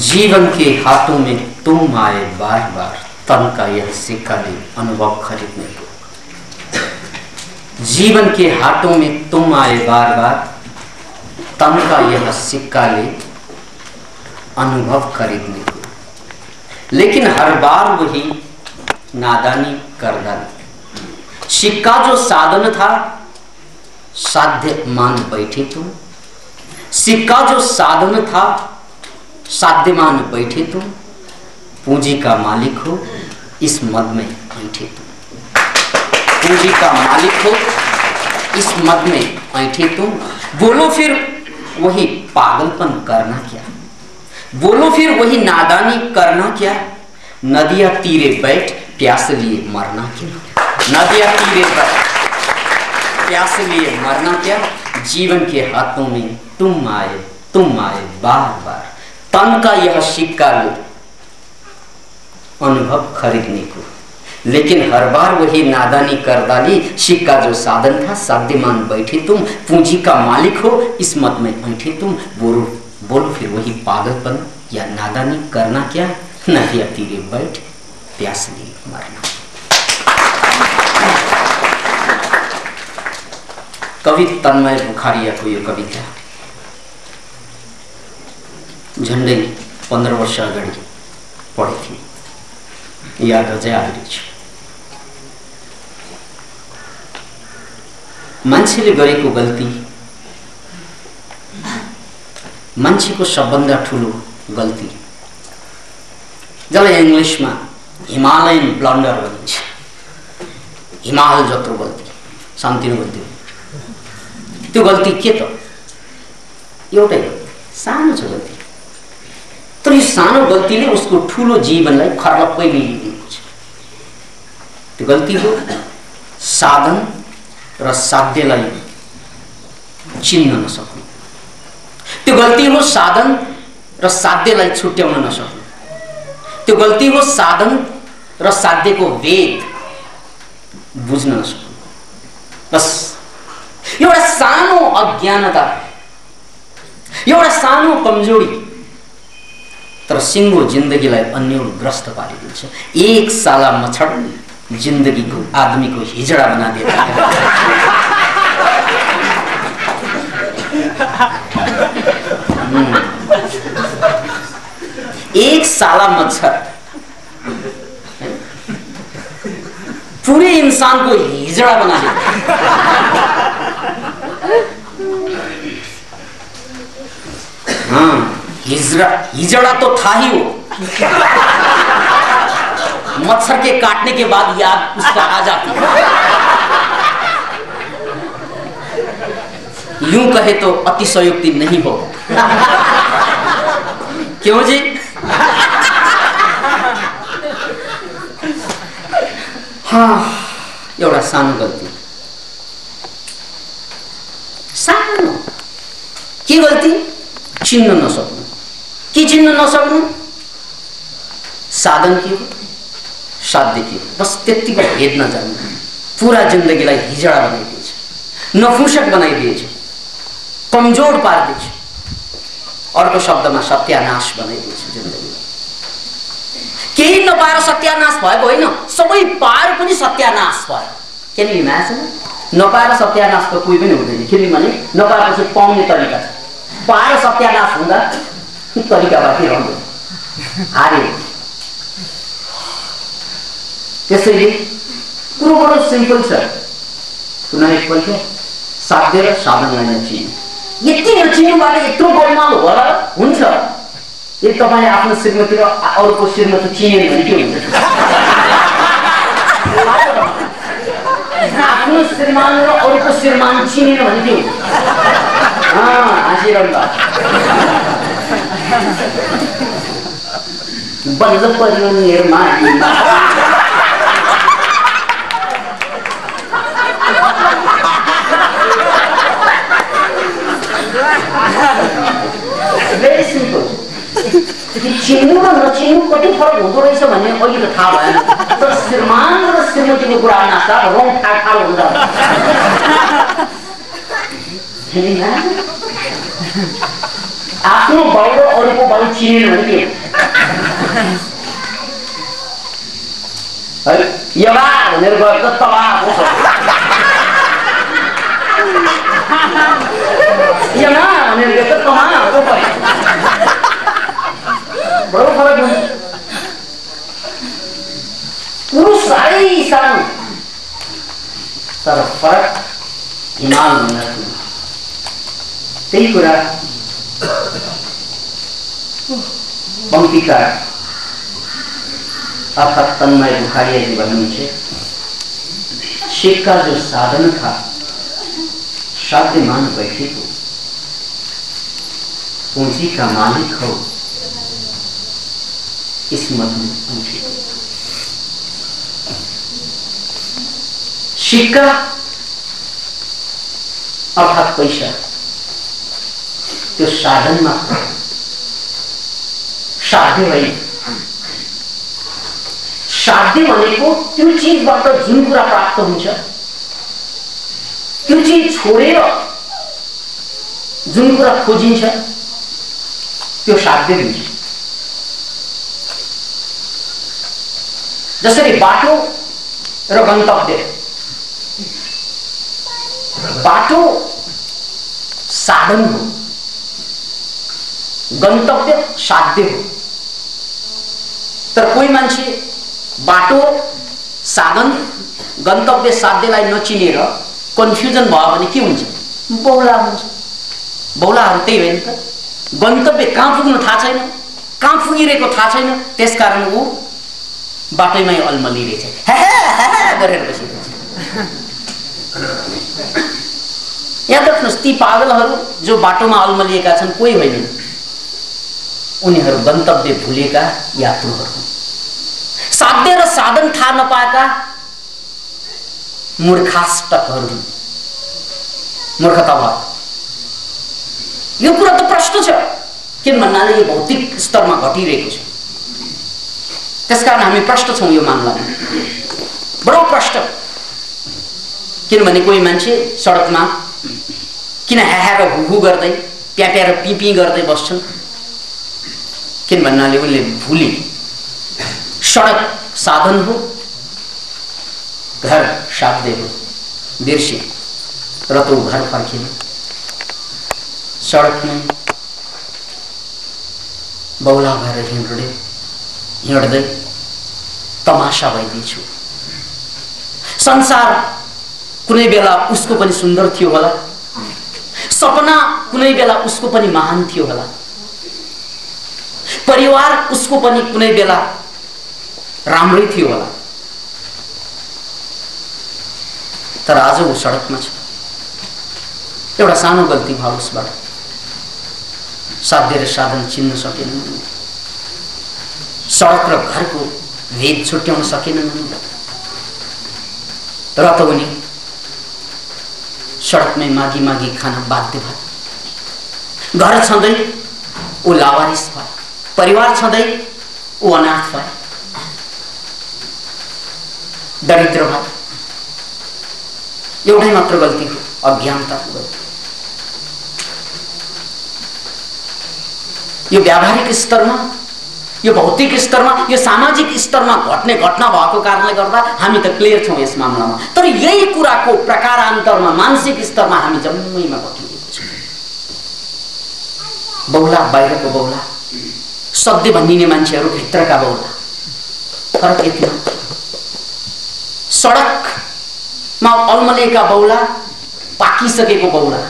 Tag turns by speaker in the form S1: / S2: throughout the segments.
S1: जीवन के हाथों में तुम आए बार बार, तन का यह सिक्का ले अनुभव खरीदने को। जीवन के हाथों में तुम आए बार बार, तन का यह सिक्का ले अनुभव खरीदने को। लेकिन हर बार वही नादानी कर डाली। सिक्का जो साधन था, साध्य मान बैठे तुम। सिक्का जो साधन था, साध्यमान बैठे तुम। पूंजी का मालिक हो, इस मद में ऐंठे तुम। पूंजी का मालिक हो, इस मद में ऐंठे तुम। बोलो फिर वही पागलपन करना क्या? बोलो फिर वही नादानी करना क्या? नदिया तीरे बैठ प्यास लिए मरना क्या? नदिया तीरे बैठ प्यास लिए मरना क्या? जीवन के हाथों में तुम आए बार बार, तन का यह सिक्का लो अनुभव खरीदने को। लेकिन हर बार वही नादानी कर डाली। सिक्का जो साधन था, साध्यमान बैठे तुम। पूंजी का मालिक हो, इस मत में ऐंठे तुम। बोलो फिर वही पागलपन या नादानी करना क्या? नदिया तीरे बैठ प्यास लिए मरना। कवि तन्मय बुखारिया को यो कविता झन्डै 15 वर्ष अगाडि पढेको थिएँ, याद अझै आइरहेछ। मान्छेले गरेको गल्ती, मान्छेको सबभन्दा ठुलो गल्ती, जसलाई इङ्ग्लिसमा हिमालयन ब्लन्डर भनिन्छ। हिमाल जत्रो गल्ती, सानोतिनो गल्ती। त्यो गल्ती के त? एउटै गल्ती, सानो छ गल्ती, तर यो सानो गल्तीले उसको ठुलो जीवनलाई खर्लप्पै लिइदिएको छ। त्यो गल्ती हो साधन र साध्यलाई चिन्न नसक्नु। त्यो गल्ती हो साधन र साध्यलाई छुट्याउन नसक्नु। त्यो गल्ती हो साधन र साध्यको भेद बुझ्न नसक्नु। बस एउटा सानो अज्ञानता, एउटा सानो कमजोरी, तर सिङ्गो जिन्दगीलाई अन्योलग्रस्त पारिदिन्छ। एक साला मच्छर जिन्दगीको आदमीको हिजडा बनादिन्छ। एक साला मच्छर पूरे इंसान को हिजड़ा बना देता। हाँ, हिजड़ा तो था ही वो। मच्छर के काटने के बाद याद उसका आ जाती है। यूं कहे तो अतिशयोक्ति नहीं हो। क्यों जी? हाँ, एउटा सानो गल्ती, सानो के गल्ती? चिन्न नसक्नु। के चिन्न नसक्नु? साधन के हो, साध्य के हो। बस त्यतिको भेद नजान्नु पूरा जिन्दगीलाई हिजडा बनाइदिएछ, नफुसक बनाइदिएछ, कमजोर पारिदिएछ। अर्को शब्दमा सत्यानाश बनाइदिएछ जिन्दगी। केही नपाएर सत्यानाश भएको होइन, सबै पाएर पनि सत्यानाश भयो। Can you imagine? नपाएर सत्यानाश त कोही पनि हुँदैन। किनभने नपाएपछि पाउने तरिका छ, पाएर सत्यानाश हुँदा तरिका बाँकी रहँदैन। हारे। त्यसैले कुरो बडो सिम्पल छ। कुनै एकपल्ट साध्य र साधनलाई नचिन्नु। यति नचिन्नुबाट यत्रो गोलमाल होला हुन्छ? यदि तपाईले आफ्नो श्रीमती र अरूको श्रीमती चिनेन भने के हुन्छ? आफ्नो श्रीमान र अरूको श्रीमान चिनेन भने के हुन्छ? हाँसिरहनु बल्ल पर्यो निर्मा। Very simple. चिन्नु र नचिन्नु कति फरक हुँदो रहेछ भन्ने अहिले त थाहा भएन। तर श्रीमान र श्रीमतीको कुरा नास्ता रङ ठाक हुन्छ। आफ्नो बाउ र अरूको बाउ चिनेन भने के है यमा भनेर गयो त तबा यमा भनेर गयो त तमा हो परे बडो फरक हुन्छ पुरुष साह्रै सानो तर फरक हिमाल भन्दा त्यही कुरा पंक्तिकार अर्थात तन्मय बुखारिया जी भन्नुहुन्छ शिक्षा जो साधन था साध्यमान बैठे को पूंजी का मालिक हो इस मत में पूछे सिक्का अर्थात पैसा त्यो साधन मात्र साध्य होइन साध्य भनेको त्यो चीजबाट जुन कुरा प्राप्त हुन्छ त्यो चीज छोडेर जुन कुरा खोजिन्छ त्यो साध्य हुन्छ जसरी बाटो र गन्तव्य बाटो साधन हो गन्तव्य साध्य हो तर कोही मान्छे बाटो साधन गन्तव्य साध्यलाई नचिनेर कन्फ्युजन भयो भने के हुन्छ बौला हुन्छ बौलाहरू त्यही होइन त गन्तव्य कहाँ पुग्नु थाहा छैन कहाँ पुगिरहेको थाहा छैन त्यसकारण ऊ बाटैमै अल्मलिरहेछ गरेर बसिरहेछ यहाँ देख्नुहोस् ती पागलहरू जो बाटोमा अल्मलिएका छन् कोही होइनन् उनीहरू गन्तव्य भुलेका यात्रुहरू हुन् साध्य र साधन थाहा नपाएका मूर्खाष्टकहरू हुन् मूर्खता भयो यो कुरा त प्रश्न छ किन भन्नाले यो भौतिक स्तरमा घटिरहेको छ त्यसकारण हामी प्रश्न छौँ यो मामलामा बडो प्रश्न किनभने कोही मान्छे सडकमा किन ह्याहा र हुहु गर्दै प्याप्या र पिपी गर्दै बस्छन् किन भन्नाले उनले भुले सडक साधन हो घर साध्य हो बिर्से र तो घर फर्किन सडकमै बौला भएर हिँड्दै तमासा भइदिन्छु संसार कुनै बेला उसको पनि सुन्दर थियो होला सपना कुनै बेला उसको पनि महान थियो होला परिवार उसको पनि कुनै बेला राम्रै थियो होला तर आज ऊ सडकमा छ एउटा सानो गल्ती भयो उसबाट साध्य र साधन चिन्न सकेन सडक र घरको भेद छुट्याउन सकेनन् र त उनी सडकमै मागी मागी खान बाध्य भए घर छँदै ऊ लावारिस भए परिवार छँदै ऊ अनाथ भए दरिद्र भए एउटै मात्र गल्ती हो अज्ञानताको गल्ती यो व्यावहारिक स्तरमा यो भौतिक स्तरमा यो सामाजिक स्तरमा घट्ने घटना भएको कारणले गर्दा हामी त क्लियर छौँ यस मामलामा तर यही कुराको प्रकारान्तरमा मानसिक स्तरमा हामी जम्मैमा भटिएको छौँ बौला बाहिरको बौला सत्य भनिने मान्छेहरू भित्रका बौला फरक यति सडकमा अल्मलिएका बौला पाकिसकेको बौला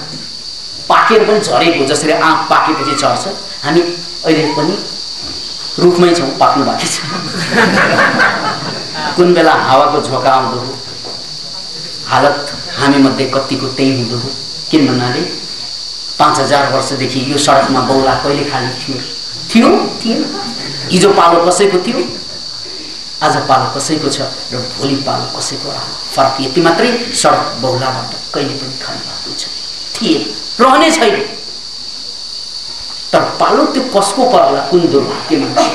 S1: पाकेर पनि झरेको जसरी आँप पाकेपछि झर्छ हामी अहिले पनि रुखमै छौँ पाक्नु बाँकी छ कुन बेला हावाको झोका आउँदो हो हालत हामी मध्ये कतिको त्यही हुँदो हो किन भन्नाले 5000 वर्षदेखि यो सडकमा बौला कहिले खाली थियो थिएन हिजो पालो कसैको थियो आज पालो कसैको छ र भोलि पालो कसैको फरक यति मात्रै सडक बौलाबाट कहिले पनि खाली भएको छ थिएन रहने छैन तर पालो त्यो कसको पर्ला कुन दुर्भाग्य मान्छे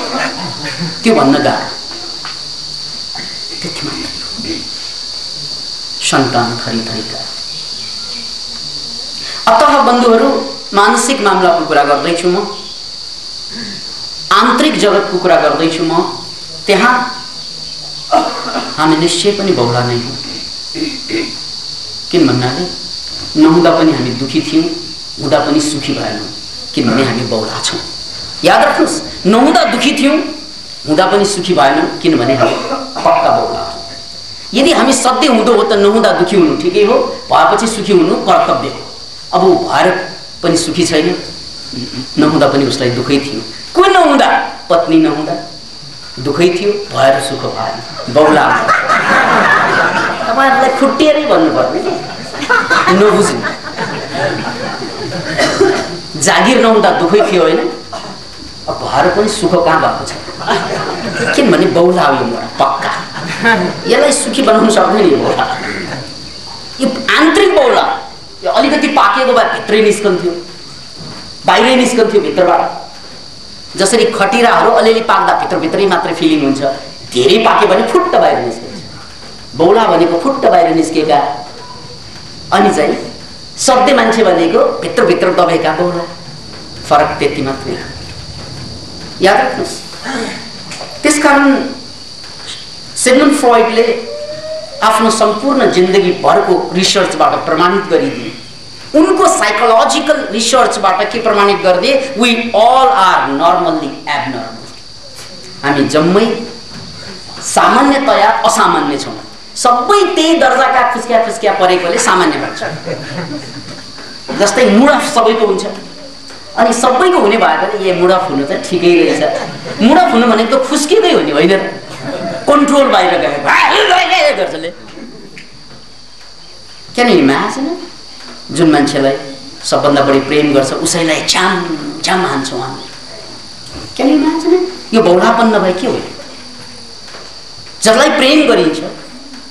S1: त्यो भन्न गाह्रो त्यति मात्र सन्तान थरीथरीका अतः बन्धुहरू मानसिक मामलाको कुरा गर्दैछु म, आन्तरिक जगतको कुरा गर्दैछु म, त्यहाँ हामी निश्चय पनि बहुला नै हौँ। किन भन्नाले नहुँदा पनि हामी दुखी थियौँ, हुँदा पनि सुखी भएनौँ, किनभने हामी बहुला छौँ। याद राख्नुहोस्, नहुँदा दुखी थियौँ, हुँदा पनि सुखी भएनौँ, किनभने हामी पक्का बहुला हौँ। यदि हामी सधैँ हुँदो हो त नहुँदा दुखी हुनु ठिकै हो, भएपछि सुखी हुनु कर्तव्य हो। अब भएर पनि सुखी छैन, नहुँदा पनि उसलाई दुःखै थियो। कोही नहुँदा, पत्नी नहुँदा दुःखै थियो, भएर सुख भएन, बहुला। तपाईँहरूलाई खुट्टिएरै भन्नुपर्ने कि नबुझ्नु। जागिर नहुँदा दुःखै थियो होइन, अब भएर पनि सुख कहाँ भएको छ, किनभने बहुला हो यो मोडा पक्का। यसलाई सुखी बनाउन सक्दैन यो बहुला। यो आन्तरिक बहुला, यो अलिकति पाकेको भए भित्रै निस्कन्थ्यो, बाहिरै निस्कन्थ्यो भित्रबाट। जसरी खटिराहरू अलिअलि पाक्दा भित्रभित्रै मात्रै फिलिङ हुन्छ, धेरै पाक्यो भने फुट्ट बाहिर निस्किन्छ। बहुला भनेको फुट्ट बाहिर निस्केका, अनि चाहिँ सधैँ मान्छे भनेको भित्रभित्र दबेका बहुला, फरक त्यति मात्रै। याद राख्नुहोस्। त्यसकारण सिग्मन्ड फ्रोइडले आफ्नो सम्पूर्ण जिन्दगी भरको रिसर्चबाट प्रमाणित गरिदिए। उनको साइकोलोजिकल रिसर्चबाट के प्रमाणित गरिदिए? We all are normally abnormal. हामी जम्मै सामान्यतया असामान्य छौँ। सबै त्यही दर्जाका खुस्क्या खुस्क्या परेकोले सामान्य भन्छ। जस्तै मुडा सबैको हुन्छ, अनि सबैको हुने भएकोले ए मुडा हुनु त ठिकै रहेछ। मुडा हुनु भनेको त खुस्किँदै हो नि, होइन र? कन्ट्रोल बाहिर गएको गर्छले। Can you imagine? जुन मान्छेलाई सबभन्दा बढी प्रेम गर्छ उसैलाई झ्याम झ्याम हान्छौँ हामी। Can you imagine? यो बहुलापन नभए के हो? जसलाई प्रेम गरिन्छ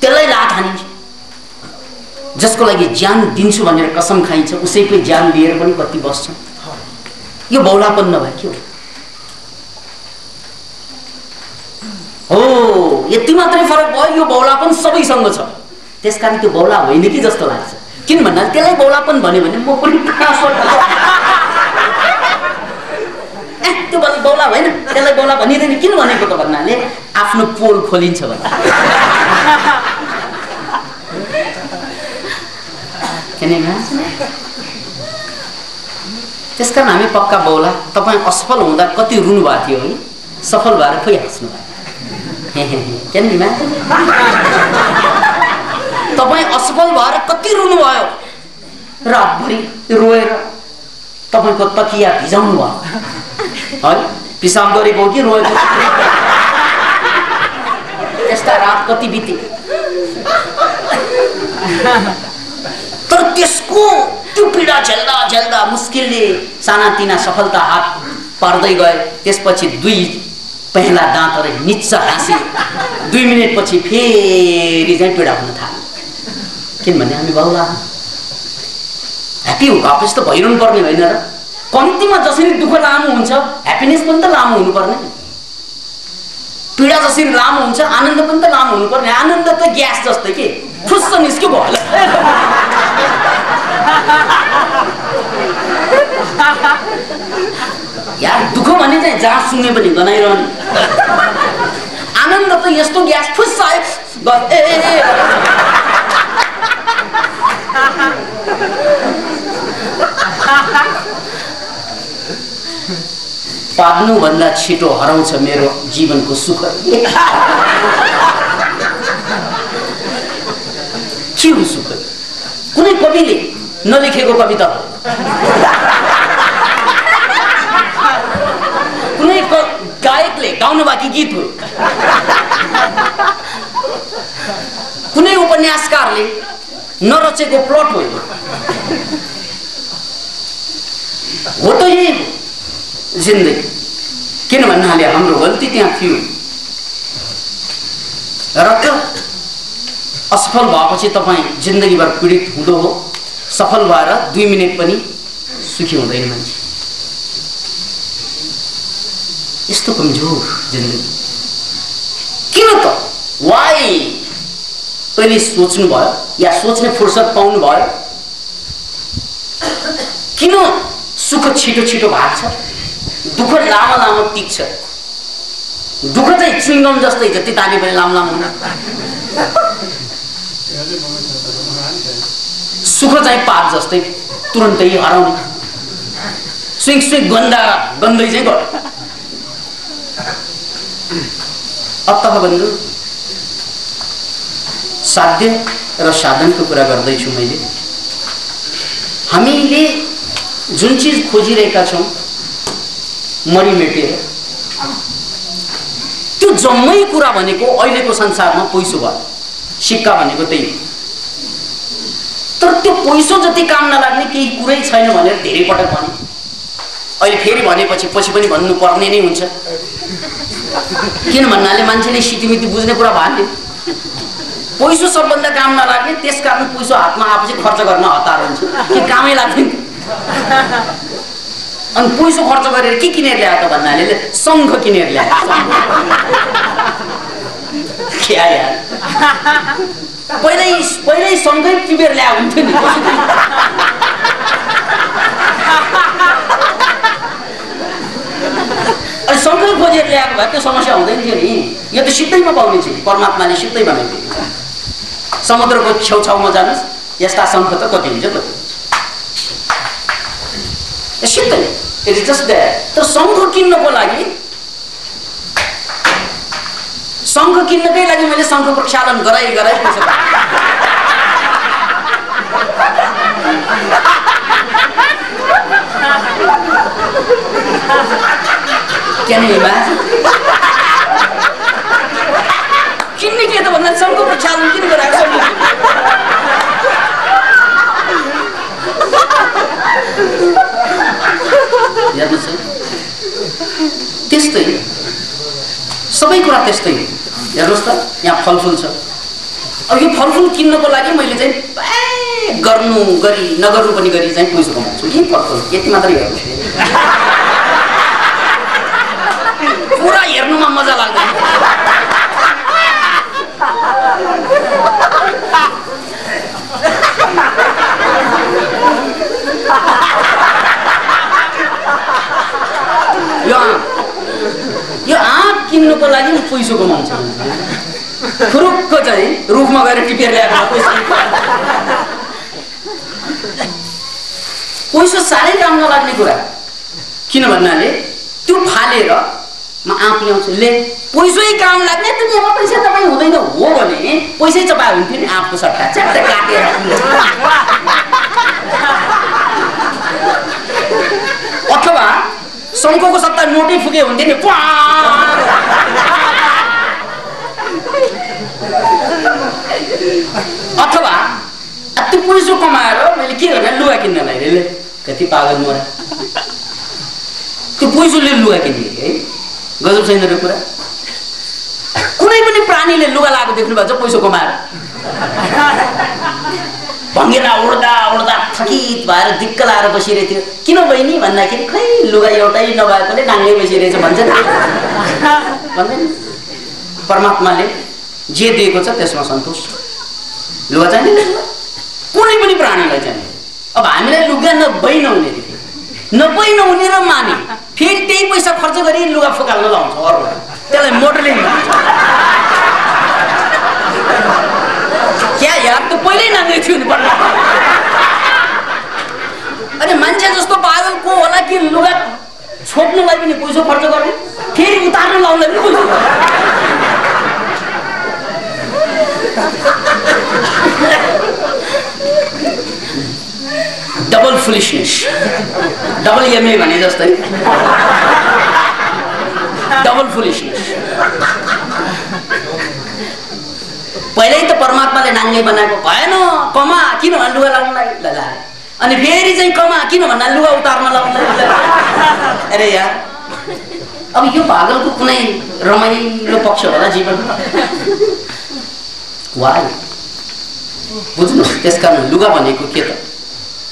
S1: त्यसलाई लात हानिन्छ, जसको लागि ज्यान दिन्छु भनेर कसम खाइन्छ उसैकै ज्यान लिएर पनि कति बस्छ। यो बहुलापन नभए के हो? हो, यति मात्रै फरक भयो। यो बहुलापन सबैसँग छ, त्यसकारण त्यो बहुला होइन कि जस्तो लाग्छ। किन भन्दा त्यसलाई बहुलापन भन्यो भने म पनि त्यो बहुला होइन, त्यसलाई बहुला भनिँदैन। किन भनेको त भन्नाले आफ्नो पोल खोलिन्छ भने। त्यसकारण हामी पक्का बहुला। तपाईँ असफल हुँदा कति रुनु भएको थियो है, सफल भएर खोइ हाँस्नु भयो। तपाईँ असफल भएर कति रुनु भयो, रातभरि रोएर तपाईँको तकिया भिजाउनु भयो है, पिसाब गरेको हो कि रोएको। त्यस्ता रात कति बिते। तर त्यसको त्यो पीडा झेल्दा झेल्दा मुस्किलले सानातिना सफलता हात पार्दै गए। त्यसपछि दुई पहेँला दाँतहरू निच्च हाँसे, 2 मिनेटपछि फेरि चाहिँ पीडा हुन थाल्यो। किनभने हामी बहुला। ह्याप्पी भएपछि त भइरहनु पर्ने होइन र? कम्तीमा जसरी दुःख लामो हुन्छ ह्याप्पिनेस पनि त लामो हुनुपर्ने, पीडा जसरी लामो हुन्छ आनन्द पनि त लामो हुनुपर्ने। आनन्द त ग्यास जस्तै के फुस्स निस्क्यो भयो। यार दुःख भने चाहिँ जहाँ सुने पनि गनाइरहने। आनन्द त यस्तो ग्यास फुस्स आयो पाद्नु भन्दा छिटो हराउँछ मेरो जीवनको सुख। के हो सुख? कुनै कविले नलेखेको कविता हो, कुनै गायकले गाउनु बाँकी गीत हो, कुनै उपन्यासकारले नरचेको प्लट हो त यही जिन्दगी। किन भन्नाले हाम्रो गल्ती त्यहाँ थियो र त असफल भएपछि तपाईँ जिन्दगीभर पीडित हुँदो हो, सफल भएर 2 मिनेट पनि सुखी हुँदैन मान्छे। यस्तो कमजोर जिन्दगी किन त? वाइ? पहिले सोच्नु भयो या सोच्ने फुर्सद पाउनु भयो? किन सुख छिटो छिटो भाग्छ, दुःख लामो लामो टिक्छ। दुःख चाहिँ चुइङ्गम जस्तै जति ताने पनि लामो लामो हुन, सुख चाहिँ पात जस्तै तुरन्तै हराउने, स्विङ स्विङ गन्दै चाहिँ गयो। अतः बन्धु, साध्य र साधनको कुरा गर्दैछु मैले। हामीले जुन चीज खोजिरहेका छौं मरिमेटेर, त्यो जम्मै कुरा भनेको अहिलेको संसारमा पैसो भयो। सिक्का भनेको त्यही हो। तर त्यो पैसो जति काम नलाग्ने केही कुरै छैन भनेर धेरै पटक भने। अहिले फेरि भनेपछि पछि पनि भन्नु पर्ने नै हुन्छ। किन भन्नाले मान्छेले सितिमिति बुझ्ने कुरा भएन। पैसो सबभन्दा काम नलाग्ने, त्यसकारण पैसो हातमा आएपछि खर्च गर्न हतार हुन्छ कि कामै लाग्दैन। अनि पैसो खर्च गरेर के किनेर ल्यायो त भन्नाले शङ्ख किनेर ल्यायो। क्या यार, पहिल्यै शङ्खै टिपेर ल्यायो हुन्थ्यो नि। अनि शङ्खै खोजेर ल्याएको भए त्यो समस्या हुँदैन थियो नि। यो त सिधैमा पाउने छ, परमात्माले सिधै बनाइदिएको। समुद्रको छेउछाउमा जानुस्, यस्ता शङ्ख त कति हुन्छ कति सिधै, इट इज जस्ट द्याट। तर शङ्ख किन्नको लागि, शङ्ख किन्नकै लागि मैले शङ्ख प्रक्षालन गराइ पैसा किन्ने के त भन्दा शङ्ख प्रक्षालन किन गराएको छ? हेर्नुहोस् है, त्यस्तै सबै कुरा त्यस्तै। हेर्नुहोस् त, यहाँ फलफुल छ। अब यो फलफुल किन्नको लागि मैले चाहिँ गर्नु गरी नगर्नु पनि गरी चाहिँ पैसा कमाउँछु। यही फलफुल यति मात्रै हेर्नु, पुरा हेर्नुमा मजा लाग्दैन। यो आँप किन्नुको लागि पैसा कमाउँछ। खुरुक्क चाहिँ रुखमा गएर टिपेर ल्याएको पैसा साह्रै काम नलाग्ने कुरा। किन भन्नाले त्यो फालेर म आँप ल्याउँछु, ले पैसै काम लाग्ने, दुनियाँमा पैसा तपाईँ हुँदैन हो भने पैसै चपाए हुन्थ्यो नि। आँपको सट्टा च्याट्टै काटेर, अथवा शङ्खको सट्टा नोटै फुके हुन्थ्यो नि। अथवा त्यो पैसा कमाएर मैले के गर्ने, लुगा किन्न लागिले। कति पागल मोरा, त्यो पैसाले लुगा किन्ने है, गजब छैन र कुरा। कुनै पनि प्राणीले लुगा लगाएको देख्नु भएको छ पैसा कमाएर? भङ्गेरा उड्दा उड्दा थकित भएर दिक्क लाएर बसिरहेको थियो। किन बहिनी भन्दाखेरि खै लुगा एउटै नभएकोले नाङ्गै बसिरहेछ भन्छ नि, भन्दैन? परमात्माले जे दिएको छ त्यसमा सन्तोष। लुगा चाहिने, कुनै पनि प्राणीलाई चाहिने। अब हामीलाई लुगा नभई नहुने र माने, फेरि त्यही पैसा खर्च गरी लुगा फुकाल्न लाउँछ अरूलाई, त्यसलाई मोडलिङ भन्छ। क्या यार, त्यो पहिल्यै नाङ्गै थियो नि पर्ने। अनि मान्छे जस्तो पागल को होला कि लुगा छोप्नलाई पनि पैसा खर्च गर्ने, फेरि उतार्न लाउँदा पनि पैसा। डबल फुलिशनेस, डबल एमए भने जस्तै डबल फुलिशनेस। पहिल्यै त परमात्माले नाङ्गै बनाएको भएन, कमा किन भन्दा लुगा लाउनलाई लगाए, अनि फेरि चाहिँ कमा किन भन्दा लुगा उतार्न लाउनलाई। अरे यार, अब यो पागलको कुनै रमाइलो पक्ष होला जीवनमा? वाइ बुझ्नु। त्यसकारण लुगा भनेको के त,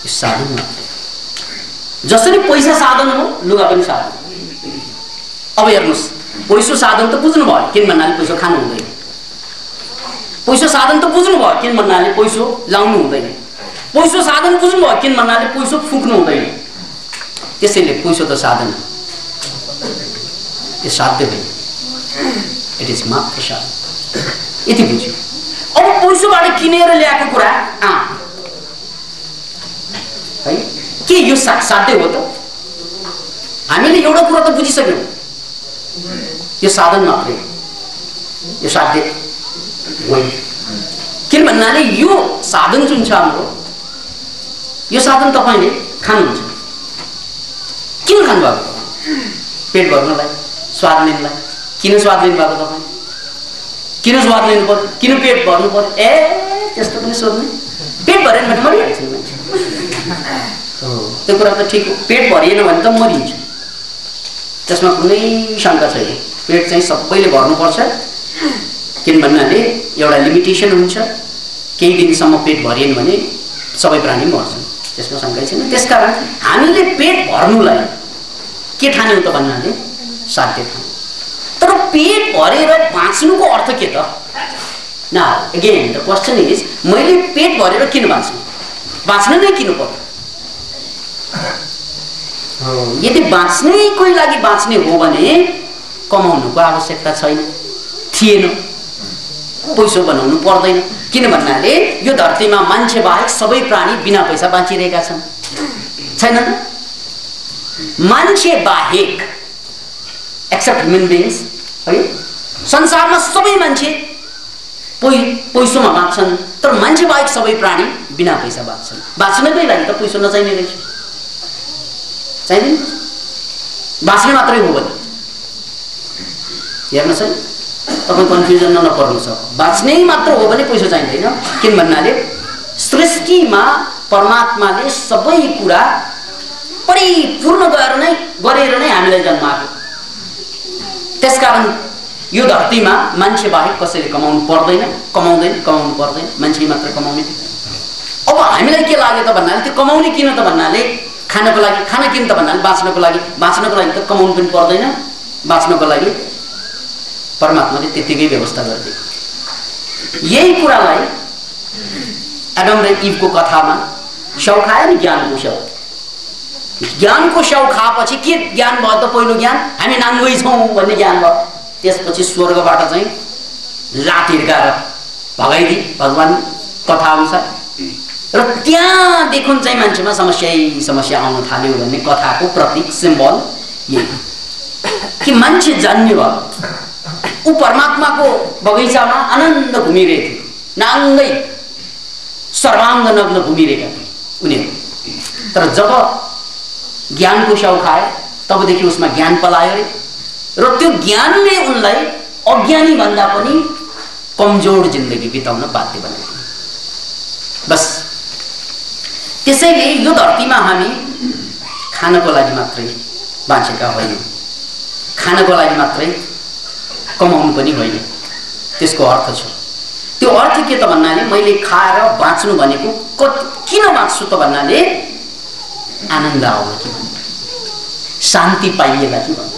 S1: साधन मात्र। जसरी पैसा साधन हो, लुगा पनि साधन। अब हेर्नुहोस्, पैसा साधन त बुझ्नु भयो, किन भन्नाले पैसा खानु हुँदैन। पैसा साधन त बुझ्नु भयो, किन भन्नाले पैसा लाउनु हुँदैन। पैसा साधन बुझ्नु भयो, किन भन्नाले पैसा फुक्नु हुँदैन। त्यसैले पैसो त साधन हो, यो साध्य होइन, इट इज मात्र साधन। यति बुझ्यो। अब पैसोबाट किनेर ल्याएको कुरा है के यो साध्य हो त? हामीले एउटा कुरा त बुझिसक्यौँ, यो साधन मात्रै, यो साध्य होइन। किन भन्नाले यो साधन जुन छ हाम्रो, यो साधन तपाईले खानुहुन्छ, किन खानुभएको? पेट भर्नलाई, स्वाद लिनलाई। किन स्वाद लिनु भएको तपाईँ? किन स्वाद लिनु पर्यो? किन पेट भर्नु पर्यो? ए त्यस्तो पनि सोध्ने, पेट भरेन भने मरिहाल्छ मान्छे। त्यो कुरा त ठिक हो, पेट भरिएन भने त मरिन्छ, त्यसमा कुनै शङ्का छैन। पेट चाहिँ सबैले भर्नुपर्छ, किन भन्नाले एउटा लिमिटेसन हुन्छ, केही दिनसम्म पेट भरिएन भने सबै प्राणी मर्छन्, त्यसमा शङ्कै छैन। त्यसकारण हामीले पेट भर्नुलाई के ठान्यौँ त भन्नाले साध्य ठान्यौँ। तर पेट भरेर बाँच्नुको अर्थ के त? ना अगेन द क्वेसन इज, मैले पेट भरेर किन बाँच्नु? बाँच्न नै किन पर्यो? यदि बाँच्नैको लागि बाँच्ने हो भने कमाउनुको आवश्यकता छैन, थिएन, पैसो बनाउनु पर्दैन। किन भन्नाले यो धरतीमा मान्छे बाहेक सबै प्राणी बिना पैसा बाँचिरहेका छन्, छैनन्? मान्छे बाहेक एक्सेप्ट ह्युमन बिङ्स है, संसारमा सबै मान्छे पैसोमा बाँच्छन्, तर मान्छे बाहेक सबै प्राणी बिना पैसा बाँच्छन्। बाँच्नकै लागि त पैसो नचाहिने रहेछ, चाहिँदैन? बाँच्ने मात्रै हो भने हेर्नुहोस् है, तपाईँ कन्फ्युजनमा नपर्नुहोस्। बाँच्नै मात्र हो भने पैसा चाहिँदैन। किन भन्नाले सृष्टिमा परमात्माले सबै कुरा परिपूर्ण गरेर नै हामीलाई जन्माएको। त्यसकारण यो धरतीमा मान्छे बाहेक कसैले कमाउनु पर्दैन, कमाउनु पर्दैन, मान्छे मात्र कमाउने। अब हामीलाई के लाग्यो त भन्नाले त्यो कमाउने किन त भन्नाले खानको लागि, खाना किन त भन्नाले बाँच्नको लागि, बाँच्नको लागि त कमाउनु पनि पर्दैन, बाँच्नको लागि परमात्माले त्यतिकै व्यवस्था गरिदिएको। यही कुरालाई एडम र इभको कथामा स्याउ खायो नि, ज्ञानको स्याउ। ज्ञानको स्याउ खाएपछि के ज्ञान भयो त? पहिलो ज्ञान हामी नाङ्गै छौँ भन्ने ज्ञान भयो। त्यसपछि स्वर्गबाट चाहिँ लात हिर्काएर भगाइदिए भगवान कथा अनुसार, र त्यहाँदेखि चाहिँ मान्छेमा समस्या आउन थाल्यो भन्ने कथाको प्रतीक सिम्बल यही कि मान्छे जान्ने भयो। ऊ परमात्माको बगैँचामा आनन्द घुमिरहेको थियो, नाङ्गै सर्वाङ्ग नग्न घुमिरहेका थिए उनीहरू। तर जब ज्ञानको स्याउ खाए तबदेखि उसमा ज्ञान पलायो रे, र त्यो ज्ञानले उनलाई अज्ञानी भन्दा पनि कमजोर जिन्दगी बिताउन बाध्य बनायो। बस त्यसैले यो धरतीमा हामी खानको लागि मात्रै बाँचेका होइनौँ, खानको लागि मात्रै कमाउनु पनि होइन। त्यसको अर्थ छ, त्यो अर्थ के त भन्नाले मैले खाएर बाँच्नु भनेको किन बाँच्छु त भन्नाले आनन्द आउला कि भन्नु, शान्ति पाइएला कि भन्नु।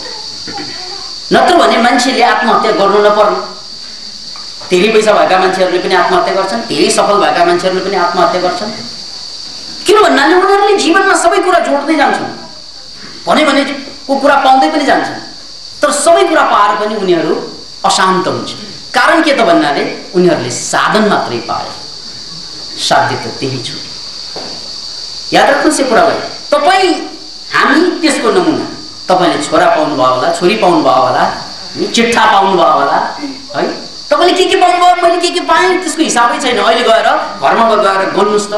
S1: नत्र भने मान्छेले आत्महत्या गर्नु नपर्ने। धेरै पैसा भएका मान्छेहरूले पनि आत्महत्या गर्छन्, धेरै सफल भएका मान्छेहरूले पनि आत्महत्या गर्छन्। किन भन्नाले उनीहरूले जीवनमा सबै कुरा जोड्दै जान्छन्, भने को कुरा पाउँदै पनि जान्छन्, तर सबै कुरा पाएर पनि उनीहरू अशान्त हुन्छन्। कारण के त भन्नाले उनीहरूले साधन मात्रै पाए, साध्य त त्यही छ। याद राख्नुहोस् यो कुरालाई। तपाईँ हामी त्यसको नमुना। तपाईँले छोरा पाउनुभयो होला, छोरी पाउनुभयो होला, चिट्ठा पाउनुभयो होला है, तपाईँले के पाउनुभयो, मैले के पाएँ त्यसको हिसाबै छैन। अहिले गएर घरमा गएर बोल्नुहोस् त,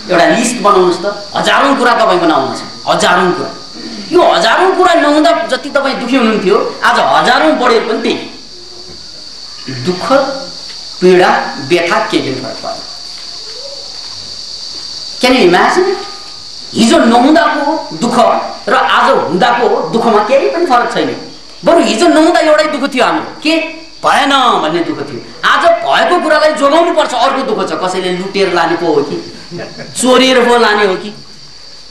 S1: एउटा लिस्ट बनाउनुहोस् त, हजारौँ कुरा तपाईँको नाउँमा छ, हजारौँ कुरा। यो हजारौँ कुरा नहुँदा जति तपाईँ दुखी हुनुहुन्थ्यो, आज हजारौँ बढेर पनि त्यही दुःख, पीडा, व्यथा केही फरक पर्दैन। Can you imagine? हिजो नहुँदाको दुःख र आज हुँदाको दुःखमा केही पनि फरक छैन। बरु हिजो नहुँदा एउटै दुःख थियो हाम्रो, के भएन भन्ने दुःख थियो। आज भएको कुरालाई जोगाउनु पर्छ, अर्को दुःख छ। कसैले लुटेर लाने पो हो कि, चोरेर पो लाने हो कि,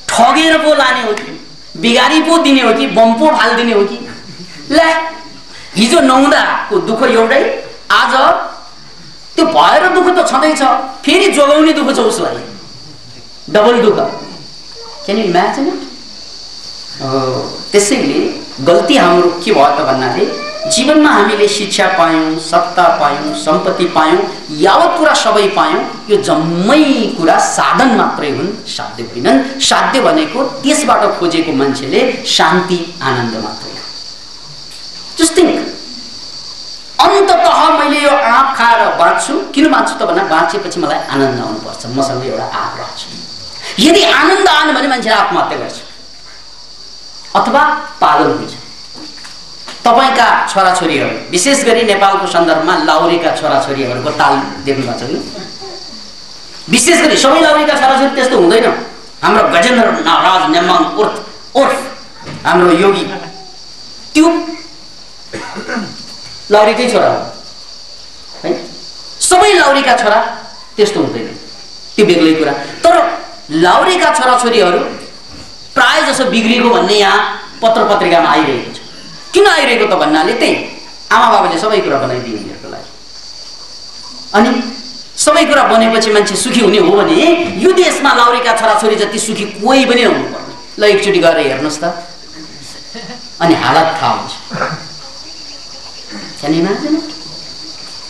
S1: ठगेर पो लाने हो कि, बिगारी पो दिने हो कि, बम पो फालिदिने हो कि। ल हिजो नहुँदाको दुःख एउटै, आज त्यो भएर दुःख त छँदैछ, फेरि जोगाउने दुःख छ उसलाई, डबल दुःख। Can you imagine it? त्यसैले गल्ती हाम्रो के भयो त भन्नाले जीवनमा हामीले शिक्षा पायौं, सत्ता पायौं, सम्पत्ति पायौं, यावत कुरा सबै पायौं, यो जम्मै कुरा साधन मात्रै हुन्, साध्य होइनन्। साध्य भनेको त्यसबाट खोजेको मान्छेले शान्ति आनन्द मात्रै हो। जस्ट थिंक, अन्ततः मैले यो आँप खाएर बाँच्छु। किन बाँच्छु त भन्दा बाँचेपछि मलाई आनन्द आउनुपर्छ, मसँग एउटा आँप छ। यदि आनन्द आएन भने मान्छे आत्महत्या गर्छ अथवा पागल हुन्छ। तपाईका छोराछोरीहरू, विशेष गरी नेपालको सन्दर्भमा लाउरेका छोराछोरीहरूको ताल देख्नु भएको छ नि? विशेष गरी सबै लाउरेका छोराछोरी त्यस्तो हुँदैन। हाम्रो गजेन्द्र नाराज नेमाङ उर्फ हाम्रो योगी त्यो लाउरेकै छोरा हो है। सबै लाउरेका छोरा त्यस्तो हुँदैन, त्यो बेग्लै कुरा। तर लाउरेका छोराछोरीहरू प्राय जसो बिग्रिएको भन्ने यहाँ पत्र पत्रिकामा आइरहेको छ। किन आइरहेको त भन्नाले त्यही आमा बाबाले सबै कुरा बनाइदिए उनीहरूको लागि। अनि सबै कुरा बनेपछि मान्छे सुखी हुने हो भने यो देशमा लाउरेका छोराछोरी जति सुखी कोही पनि नहुनु पर्ने। ल एकचोटि गएर हेर्नुहोस् त, अनि हालत थाहा हुन्छ।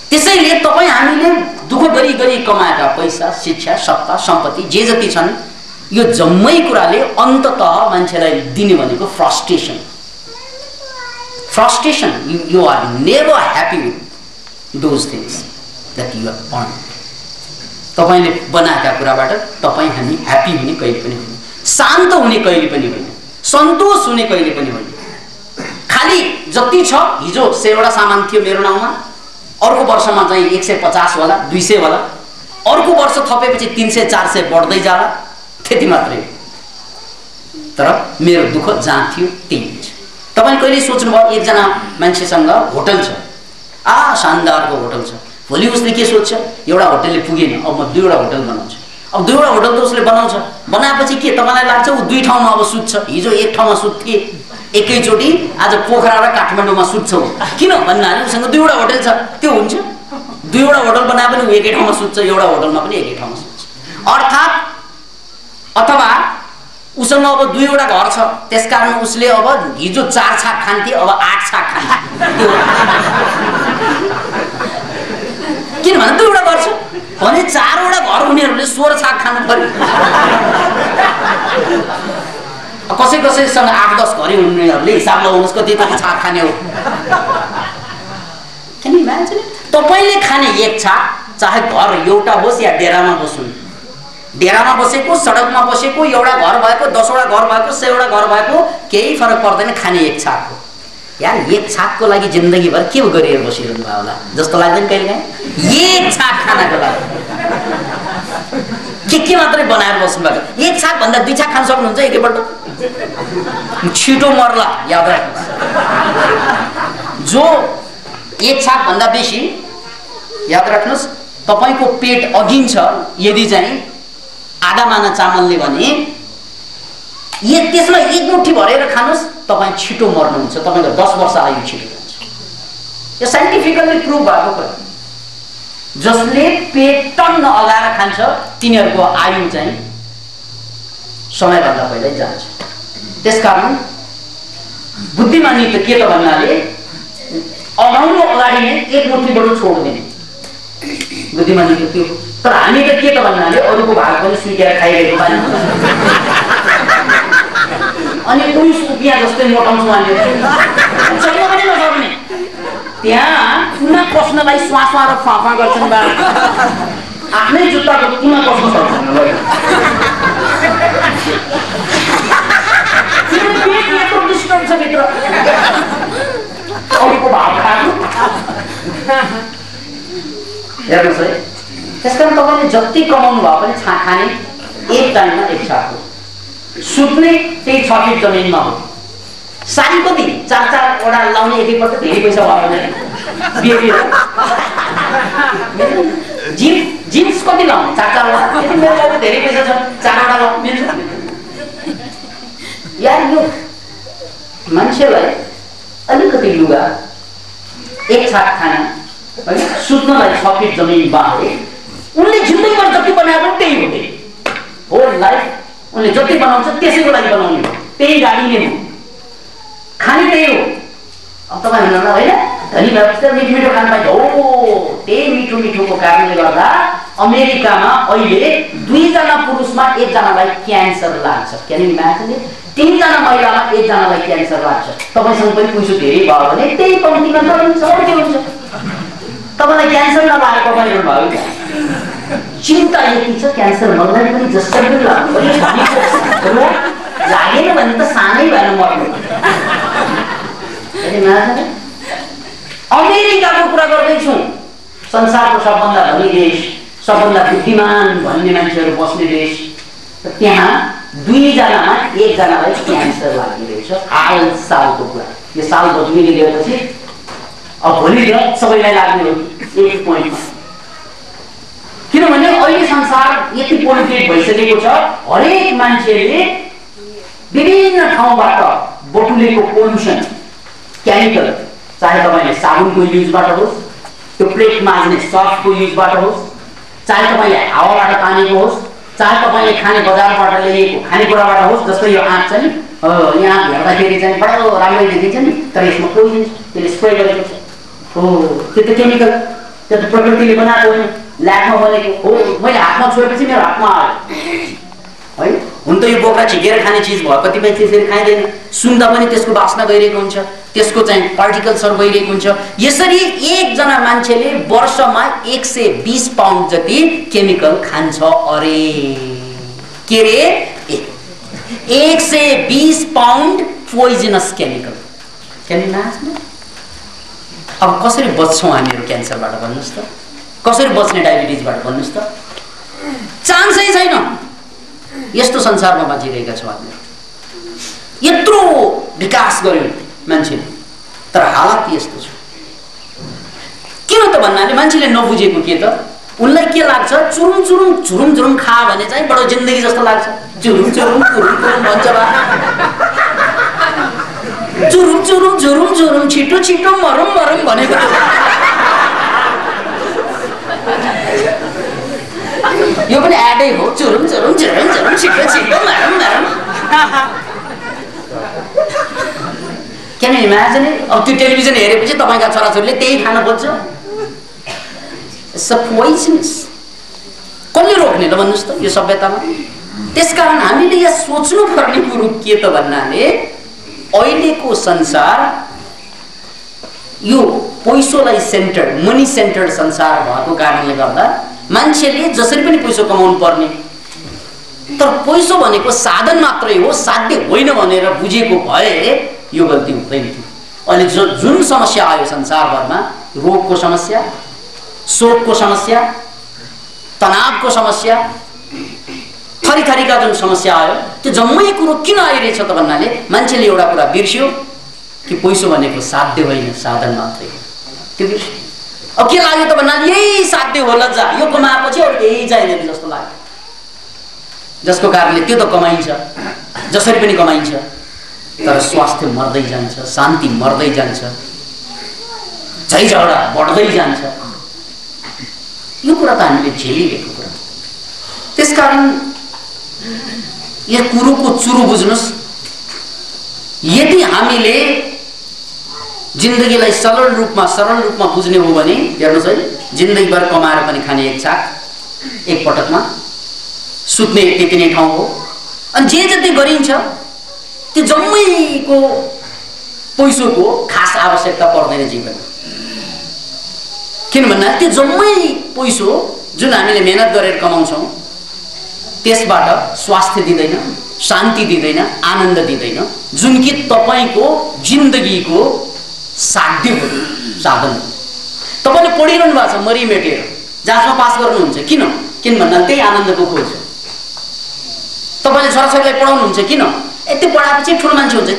S1: त्यसैले तपाईँ हामीले दुःख गरी गरी कमाएका पैसा, शिक्षा, सत्ता, सम्पत्ति जे जति छन्, यो जम्मै कुराले अन्ततः मान्छेलाई दिने भनेको frustration. Frustration, you are never happy with those things that you have earned. तपाईले बनाएका कुराबाट तपाईँ हामी ह्याप्पी हुने कहिले पनि होइन, शान्त हुने कहिले पनि होइन, सन्तोष हुने कहिले पनि होइन। खाली जति छ, हिजो 100वटा सामान थियो मेरो नाउँमा, अर्को वर्षमा चाहिँ 150 होला, 200 होला, अर्को वर्ष थपेपछि 300 400 बढ्दै जाला, त्यति मात्रै। तर मेरो दुःख जहाँ थियो त्यही छ। तपाईले कहिले सोच्नुभयो एकजना मान्छेसँग होटल छ, शानदारको होटल छ, भोलि उसले के सोध्छ, एउटा होटलले पुगेन, अब म 2वटा होटल बनाउँछु। अब 2वटा होटल त उसले बनाउँछ, बनाएपछि के तपाईलाई लाग्छ ऊ 2 ठाउँमा अब सुत्छ? हिजो 1 ठाउँमा सुत्थे, एकैचोटि आज पोखरा र काठमाडौँमा सुत्छ। किन भन्नाले उसँग 2वटा होटल छ। त्यो हुन्छ? 2वटा होटल बनाए पनि ऊ एकै ठाउँमा सुत्छ, एउटा होटलमा पनि एकै ठाउँमा सुत्छ। अर्थात् अथवा उसँग अब 2वटा घर छ, त्यसकारण उसले अब हिजो 4 छाक खान्थे, अब 8 छाक खान्छ। किन भन्दा 2वटा घर छ भने 4वटा घर हुनेहरूले 16 छाक खानु पर्यो। कसै कसैसँग 8-10 घरै हुनेहरूले हिसाब लगाउनुहोस् कति कति छाक खाने हो। तपाईँले खाने 1 छाक चाहे घर एउटा होस् या डेरामा बस्नु, डेरामा बसेको, सडकमा बसेको, एउटा घर भएको, 10वटा घर भएको, 100वटा घर भएको, केही फरक पर्दैन खाने 1 छाक हो। यार 1 छाकको लागि जिन्दगीभर के गरेर बसिरहनु भयो होला जस्तो लाग्दैन कहिलेकाहीँ? 1 छाक खानको लागि के मात्रै बनाएर बस्नु भएको। 1 छाक भन्दा 2 छाक खान सक्नुहुन्छ एकैपल्ट? छिटो मर्ला, याद राख्नुहोस्। जो 1 छाक भन्दा बेसी, याद राख्नुहोस्, तपाईको पेट अघिन्छ यदि चाहिँ आधा माना चामलले भने त्यसमा 1 मुठी भरेर खानुस्, तपाईँ छिटो मर्नुहुन्छ, तपाईको 10 वर्ष आयु छिटो जान्छ। यो साइन्टिफिकली प्रुभ भएको कुरा। जसले पेट टन्न अगाएर खान्छ तिनीहरूको आयु चाहिँ समयभन्दा पहिल्यै जान्छ। त्यसकारण बुद्धिमानी त के त भन्नाले अगाउनु अगाडि नै 1 मुठी बरु छोड्दिने बुद्धिमानी त त्यो। तर हामी त के त भन्नाले अरूको भाग पनि स्वीकार खाइरहेको पानी अनि उही सुकिया जस्तै मोटाउँछौँ हामी। चल्न पनि नसक्ने, त्यहाँ कुना पस्नलाई स्वास्वा र फाफा गर्छन् बा, आफ्नै जुत्ताको कुना पस्न सक्छन्। छ भित्र अरूको भाव खानु। हेर्नुहोस् है, त्यसकारण तपाईँले जति कमाउनु भयो पनि छाक खाने 1 टाइममा 1 छाक हो। सुत्ने त्यही 6 फिट जमिनमा हो। साडी कति 4-4वटा लाउने एकैपल्ट धेरै पैसा भयो भने जिन्स कति लाउने 4-4वटा, यदि मेरो लागि धेरै पैसा छ 4वटा लाउनु मिल्छ। यार यो मान्छेलाई अलिकति लुगा, 1 छाक खाना, सुत्नलाई 6 फिट जमिन बाँधे, उनले जिन्दगीभर जति बनाएको त्यही हो। होल लाइफ उनले जति बनाउँछ त्यसैको लागि बनाउने हो।
S2: त्यही गाडी नै हो, खाने त्यही हो। अब तपाईँ भन्नु होइन धनी भएपछि मिठो मिठो खान पाइन्छ हो, त्यही मिठो मिठोको कारणले गर्दा अमेरिकामा अहिले 2 जना पुरुषमा 1 जनालाई क्यान्सर लाग्छ। Can you imagine? 3 जना महिलामा 1 जनालाई क्यान्सर लाग्छ। तपाईसँग पनि पैसा धेरै भयो भने त्यही कम्तीमा गरिन्छ, अरू के हुन्छ? तपाईलाई क्यान्सर नलागेको पनि भयो। चिन्ता यति छ क्यान्सर मलाई पनि जसरी पनि लाग्नु, लागेन भने त सानै भएर मर्नु। अमेरिकाको कुरा गर्दैछौँ, संसारको सबभन्दा धनी देश, सबभन्दा बुद्धिमान भन्ने मान्छेहरू बस्ने देश। त्यहाँ 2 जनामा 1 जनालाई क्यान्सर लागिरहेछ। हाल सालको कुरा, यो साल बदलिने गएपछि अब भोलि सबैलाई लाग्ने हो 1 पोइन्टमा। किनभने अहिले संसार यति पोल्युटेड भइसकेको छ, हरेक मान्छेले विभिन्न ठाउँबाट बटुलेको पोल्युसन, केमिकल, चाहे तपाईले साबुनको युजबाट होस्, त्यो प्लेट माझ्ने सर्फको युजबाट होस्, चाहे तपाईले हावाबाट तानेको होस्, चाहे तपाईले खाने बजारबाट ल्याएको खानेकुराबाट होस्। जस्तो यो आँप छ नि, यहाँ हेर्दाखेरि चाहिँ बडो राम्रै देखिन्छ नि, तर यसमा पोइजन, त्यसले स्प्रे गरेको छ हो, त्यो त केमिकल, त्यो त प्रकृतिले बनाएको होइन, ल्याबमा बनेको हो। मैले हातमा छोएपछि मेरो हातमा आयो है। हुन त यो बोक्रा छिकेर खाने चिज भयो, कतिपय त्यसरी खाइँदैन, सुन्दा पनि त्यसको वासना गइरहेको हुन्छ, त्यसको चाहिँ पार्टिकल्सहरू गइरहेको हुन्छ। यसरी 1 जना मान्छेले वर्षमा 120 पाउन्ड जति केमिकल खान्छ। अरे के रे, 120 pound poisonous chemical. Can you imagine? अब कसरी बच्छौँ हामीहरू क्यान्सरबाट भन्नुहोस् त? कसरी बच्ने डायबिटिजबाट भन्नुहोस् त? चान्सै छैन। यस्तो संसारमा बाँचिरहेका छौँ हामीहरू। यत्रो विकास गर्यो मान्छेले, तर हालत यस्तो छ। किन त भन्नाले मान्छेले नबुझेको के त, उनलाई के लाग्छ, चुरुम चुरुम झुरुम झुरुम खा भने चाहिँ बडो जिन्दगी जस्तो लाग्छ। झुरुम चुरुम चुरुम चुरुम भन्छ बा, चुरुम चुरुम झुरुम झुरुम छिटो छिटो मरम मरम भनेको। यो पनि एडै हो, चुरुम चुरुम झुरुम झुरुम छिटो छिटो मरम मरम। Can you imagine? अब त्यो टेलिभिजन हेरेपछि तपाईँका छोराछोरीले त्यही खान खोज्छ। It's a poisonous. कसले रोक्ने त भन्नुहोस् त यो सभ्यतामा? त्यसकारण हामीले यहाँ सोच्नु पर्ने कुरो के त भन्नाले, अहिलेको संसार यो पैसोलाई सेन्टर्ड, मनी सेन्टर्ड संसार भएको कारणले गर्दा मान्छेले जसरी पनि पैसा कमाउनु पर्ने, तर पैसो भनेको साधन मात्रै हो, साध्य होइन भनेर बुझेको भए यो गल्ती हुँदैन थियो। अहिले जुन समस्या आयो संसारभरमा, रोगको समस्या, शोकको समस्या, तनावको समस्या, थरीथरीका जुन समस्या आयो, त्यो जम्मै कुरो किन आइरहेछ त भन्नाले मान्छेले एउटा कुरा बिर्स्यो कि पैसो भनेको साध्य होइन, साधन मात्रै हो। त्यो बिर्स्यो। अब के लाग्यो त भन्नाले यही साध्य हो, लज्जा, यो कमाएपछि अरू केही चाहिँदैन जस्तो लाग्यो। जसको कारणले त्यो त कमाइन्छ, जसरी पनि कमाइन्छ, तर स्वास्थ्य मर्दै जान्छ, शान्ति मर्दै जान्छ, झै झगडा बढ्दै जान्छ। यो कुरा त हामीले झेलिरहेको कुरा। त्यसकारण यो कुरोको चुरो बुझ्नुस्। यदि हामीले जिन्दगीलाई सरल रूपमा बुझ्ने हो भने हेर्नुहोस् है, जिन्दगीभर कमाएर पनि खाने एक छाक, एक पटकमा सुत्ने त्यति नै ठाउँ हो, अनि जे जति गरिन्छ त्यो जम्मैको पैसोको खास आवश्यकता पर्दैन जीवनमा। किन भन्दा त्यो जम्मै पैसो जुन हामीले मेहनत गरेर कमाउँछौँ त्यसबाट स्वास्थ्य दिँदैन, शान्ति दिँदैन, आनन्द दिँदैन, जुन कि तपाईँको जिन्दगीको साध्य हो, साधन हो। तपाईँले पढिरहनु भएको छ मरिमेटेर, जाँचमा पास गर्नुहुन्छ, किन भन्दा त्यही आनन्दको खोज हो। तपाईँले छोराछोरीलाई पढाउनुहुन्छ, किन? यति पढाएपछि ठुलो मान्छे हुन्छ।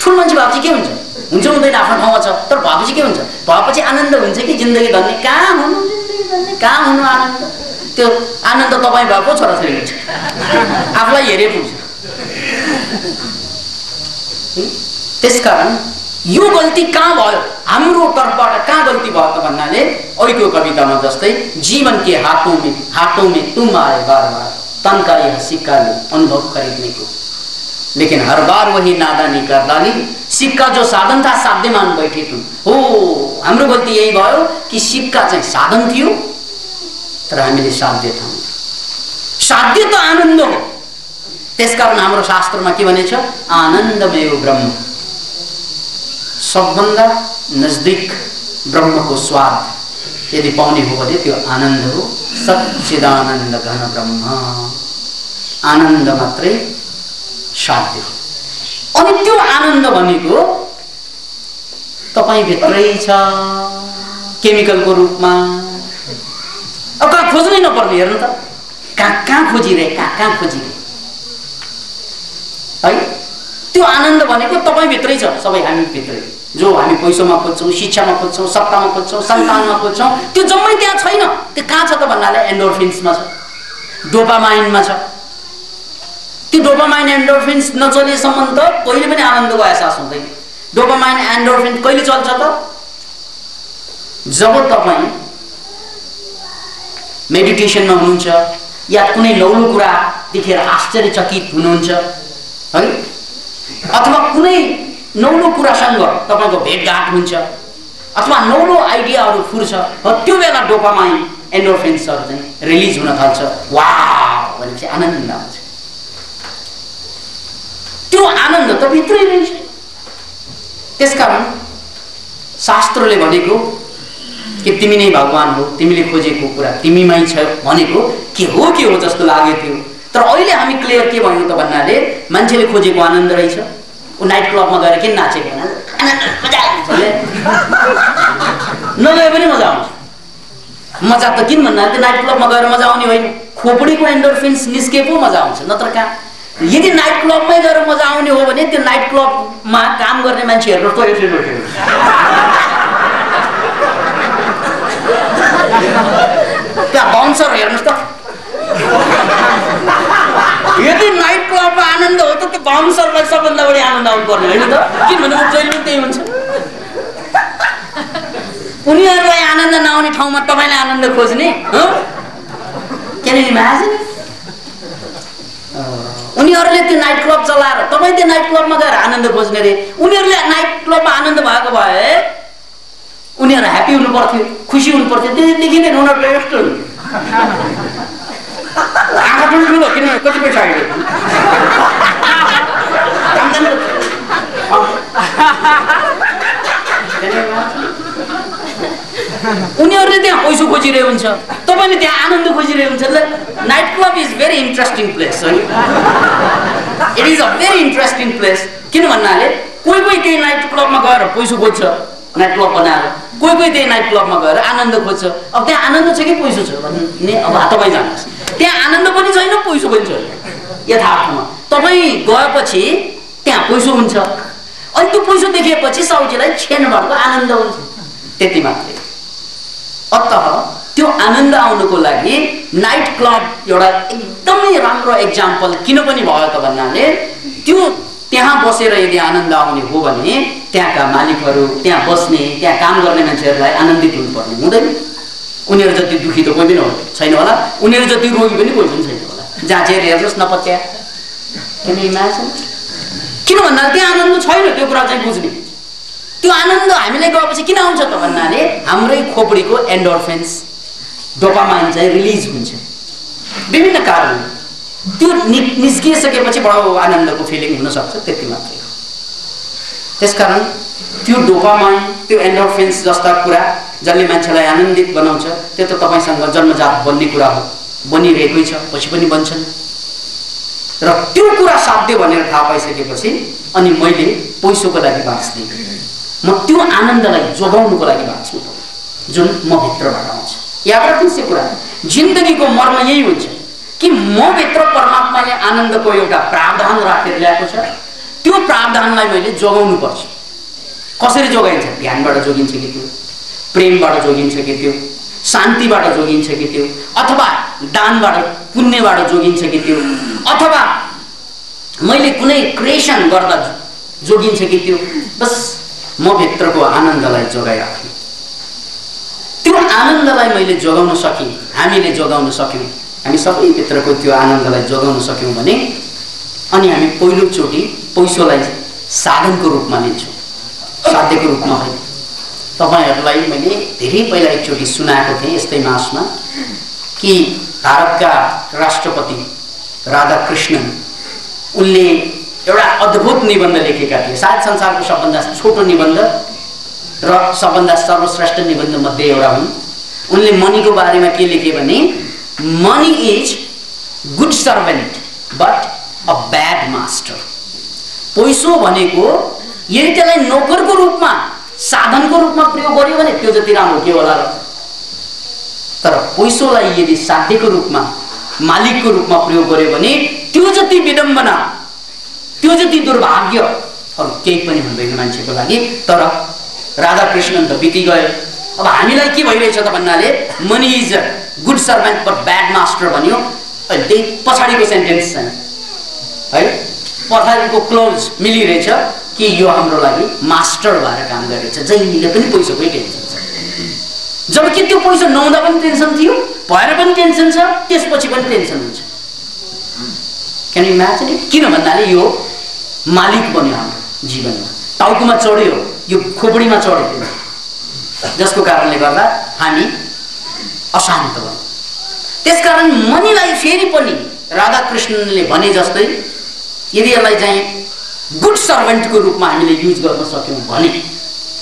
S2: ठुलो मान्छे भएपछि के हुन्छ? हुन्छ हुँदैन, आफ्नो ठाउँमा छ, तर भएपछि के हुन्छ? भएपछि आनन्द हुन्छ कि जिन्दगी धन्ने? कहाँ हुनु जिन्दगी धन्ने, कहाँ हुनु आनन्द? त्यो आनन्द तपाईँ भएको छोराछोरी हुन्छ, आफूलाई हेरे पुग्छ। त्यसकारण यो गल्ती कहाँ भयो? हाम्रो तर्फबाट कहाँ गल्ती भयो त भन्नाले अहिलेको कवितामा जस्तै जीवन के हातों में तुम आए बार बार तन का यह सिक्का ले अनुभव खरीदने को। लेकिन हर बार वही नादानी गर्दानी सिक्का जो साधन था साध्यमान बैठे तुम हो। हाम्रो गल्ती यही भयो कि सिक्का चाहिँ साधन थियो तर हामीले साध्य ठाउँ। साध्य त आनन्द हो। त्यसकारण हाम्रो शास्त्रमा के भनेछ? आनन्दमेव ब्रह्म। सबभन्दा नजदीक ब्रह्मको स्वाद यदि पाउने हो भने त्यो आनन्द हो। सच्चिदानन्द घन ब्रह्म। आनन्द मात्रै साध्य हो। अनि त्यो आनन्द भनेको तपाईँ भित्रै छ केमिकलको रूपमा। अब कहाँ खोज्नै नपर्ने, हेर्नु त कहाँ खोजिरहे, कहाँ खोजिरहे है। त्यो आनन्द भनेको तपाईँ भित्रै छ, सबै हामी भित्रै। जो हामी पैसामा खोज्छौँ, शिक्षामा खोज्छौँ, सत्तामा खोज्छौँ, सन्तानमा खोज्छौँ, त्यो जम्मै त्यहाँ छैन। त्यो कहाँ छ त भन्नाले एन्डोर्फिन्समा छ, डोपामाइनमा छ। त्यो डोपामाइन एन्डोर्फिन्स नचलेसम्म त कहिले पनि आनन्दको एहसास हुँदैन। डोपामाइन एन्डोर्फिन कहिले चल्छ त? जब तपाईँ मेडिटेसनमा हुनुहुन्छ या कुनै नौलो कुरा देखेर आश्चर्यचकित हुनुहुन्छ है, अथवा कुनै नौलो कुरासँग तपाईको भेटघाट हुन्छ अथवा नौलो आइडियाहरू फुर्छ, त्यो बेला डोपामाइन एन्डोर्फिन्सहरू चाहिँ रिलिज हुन थाल्छ। वाउ भनेपछि आनन्द आउँछ। त्यो आनन्द त भित्रै रहेछ। त्यसकारण शास्त्रले भनेको कि तिमी नै भगवान हो, तिमीले खोजेको कुरा तिमीमै छ भनेको के हो जस्तो लाग्यो थियो। तर अहिले हामी क्लियर के भन्नु त भन्नाले मान्छेले खोजेको आनन्द रहेछ। ऊ नाइट क्लबमा गएर किन नाचेको मजा आउँछ, नगए पनि मजा आउँछ। मजा त किन भन्नाले त्यो नाइट क्लबमा गएर मजा आउने होइन, खोपडीको एन्डोर्फिन्स निस्के पो मजा आउँछ। नत्र कहाँ यदि नाइट क्लबमै गएर मजा आउने हो भने त्यो नाइट क्लबमा काम गर्ने मान्छेहरू त यसरी उठ्यो। त्यहाँ बाउन्सर हेर्नुहोस् त, यदि नाइट क्लबमा आनन्द हो त त्यो बाउन्सरलाई सबभन्दा बढी आनन्द आउनु पर्ने होइन त? किनभने ऊ जहिले पनि त्यही हुन्छ। उनीहरूलाई आनन्द नआउने ठाउँमा तपाईँले आनन्द खोज्ने हो? Can you imagine? उनीहरूले त्यो नाइट क्लब चलाएर तपाईँ त्यो नाइट क्लबमा गएर आनन्द खोज्ने रे। उनीहरूले नाइट क्लबमा आनन्द भएको भए उनीहरू ह्याप्पी हुनु पर्थ्यो, खुसी हुनु पर्थ्यो। त्यतिदेखि नै उनीहरूले यस्तो आँखा ठुल्ठुलो, किनभने कति पैसा आइदियो उनीहरूले त्यहाँ पैसा खोजिरहेको हुन्छ, तपाईँले त्यहाँ आनन्द खोजिरहेको हुन्छ। Night club is very interesting place है। It is a very interesting place. किन भन्नाले कोही कोही त्यही नाइट क्लबमा गएर पैसा खोज्छ, नाइट क्लब बनाएर। कोही कोही त्यही नाइट क्लबमा गएर आनन्द खोज्छ। अब त्यहाँ आनन्द छ कि पैसा छ भन्ने अब तपाईँ जानुहोस्। त्यहाँ आनन्द पनि छैन, पैसा पनि छैन यथार्थमा। तपाईँ गएपछि त्यहाँ पैसा हुन्छ, अनि त्यो पैसा देखेपछि साउजीलाई छेनभरको आनन्द हुन्छ, त्यति मात्रै। अतः त्यो आनन्द आउनको लागि नाइट क्लब एउटा एकदमै राम्रो एक्जाम्पल किन पनि भयो त भन्नाले त्यो त्यहाँ बसेर यदि आनन्द आउने हो भने त्यहाँका मालिकहरू, त्यहाँ बस्ने, त्यहाँ काम गर्ने मान्छेहरूलाई आनन्दित हुनुपर्ने हुँदैन। उनीहरू जति दुखी त कोही पनि छैन होला, उनीहरू जति रोगी पनि कोही पनि छैन होला। जाँचेर हेर्नुहोस् नपत्या। किन भन्दा त्यहाँ आनन्द छैन, त्यो कुरा चाहिँ बुझ्ने। त्यो आनन्द हामीले गएपछि किन आउँछ त भन्नाले हाम्रै खोपडीको एन्डोर्फिन्स, डोपामाइन चाहिँ रिलिज हुन्छ विभिन्न कारण। त्यो निस्किसकेपछि बडो आनन्दको फिलिङ हुन सक्छ, त्यति मात्रै हो। त्यसकारण त्यो डोपामाइन, त्यो एन्डोर्फिन्स जस्ता कुरा जसले मान्छेलाई आनन्दित बनाउँछ, त्यो त तपाईसँग जन्मजात बन्ने कुरा हो, बनिरहेकै छ, पछि पनि बन्छन्। र त्यो कुरा साध्य भनेर थाहा पाइसकेपछि अनि मैले पैसाको लागि बाँच्दिनँ, म त्यो आनन्दलाई जोगाउनुको लागि बाँच्नु जुन म भित्रबाट आउँछ। याद राख्नुहोस् यो कुरा, जिन्दगीको मर्म यही हुन्छ कि म भित्र परमात्माले आनन्दको एउटा प्रावधान राखेर ल्याएको छ। त्यो प्रावधानलाई मैले जोगाउनु पर्छ। कसरी जोगाइन्छ? ध्यानबाट जोगिन्छ कि त्यो, प्रेमबाट जोगिन्छ कि त्यो, शान्तिबाट जोगिन्छ कि त्यो, अथवा दानबाट, पुण्यबाट जोगिन्छ कि त्यो, अथवा मैले कुनै क्रिएसन गर्दा जोगिन्छ कि त्यो। बस म भित्रको आनन्दलाई जोगाइराख्नु। त्यो आनन्दलाई मैले जोगाउन सकेँ, हामीले जोगाउन सक्यौँ, हामी सबै भित्रको त्यो आनन्दलाई जोगाउन सक्यौँ भने अनि हामी पहिलोचोटि पैसोलाई साधनको रूपमा लिन्छौँ, साध्यको रूपमा होइन। तपाईहरुलाई मैले धेरै पहिला एकचोटि सुनाएको थिएँ यस्तै मासमा कि भारतका राष्ट्रपति राधाकृष्णन उनले एउटा अद्भुत निबन्ध लेखेका थिए, सायद संसारको सबभन्दा छोटो निबन्ध र सबभन्दा सर्वश्रेष्ठ निबन्ध मध्ये एउटा हुन्। उनले मनीको बारेमा के लेखे भने money is good servant but a bad master. पैसो भनेको यदि त्यसलाई नोकरको रूपमा साधनको रूपमा प्रयोग गर्यो भने त्यो जति राम्रो के होला र, तर पैसोलाई यदि साध्यको रूपमा मालिकको रूपमा प्रयोग गर्यो भने त्यो जति विडम्बना त्यो जति दुर्भाग्य अरु केही पनि हुँदैन मान्छेको लागि। तर राधाकृष्णन त बिति गयो। अब हामीलाई के भइरहेछ त भन्नाले money is a good servant but bad master भन्यो, अहिले पछाडिको सेन्टेन्स चाहिँ है पछाडिको क्लोज मिलिरहेछ कि यो हाम्रो लागि मास्टर भएर काम गरिरहेछ, जहिले पनि पैसाकै टेन्सन छ। जबकि त्यो पैसा नहुँदा पनि टेन्सन थियो, भएर पनि टेन्सन छ, त्यसपछि पनि टेन्सन हुन्छ। Can you imagine it? किन भन्नाले यो मालिक बन्यो हाम्रो जीवनमा, टाउकोमा चढ्यो, यो खोपडीमा चढ्यो, जसको कारणले गर्दा हामी अशान्त भयौँ। त्यसकारण मनीलाई फेरि पनि राधाकृष्णनले भने जस्तै यदि यसलाई चाहिँ गुड सर्भेन्टको रूपमा हामीले युज गर्न सक्यौँ भने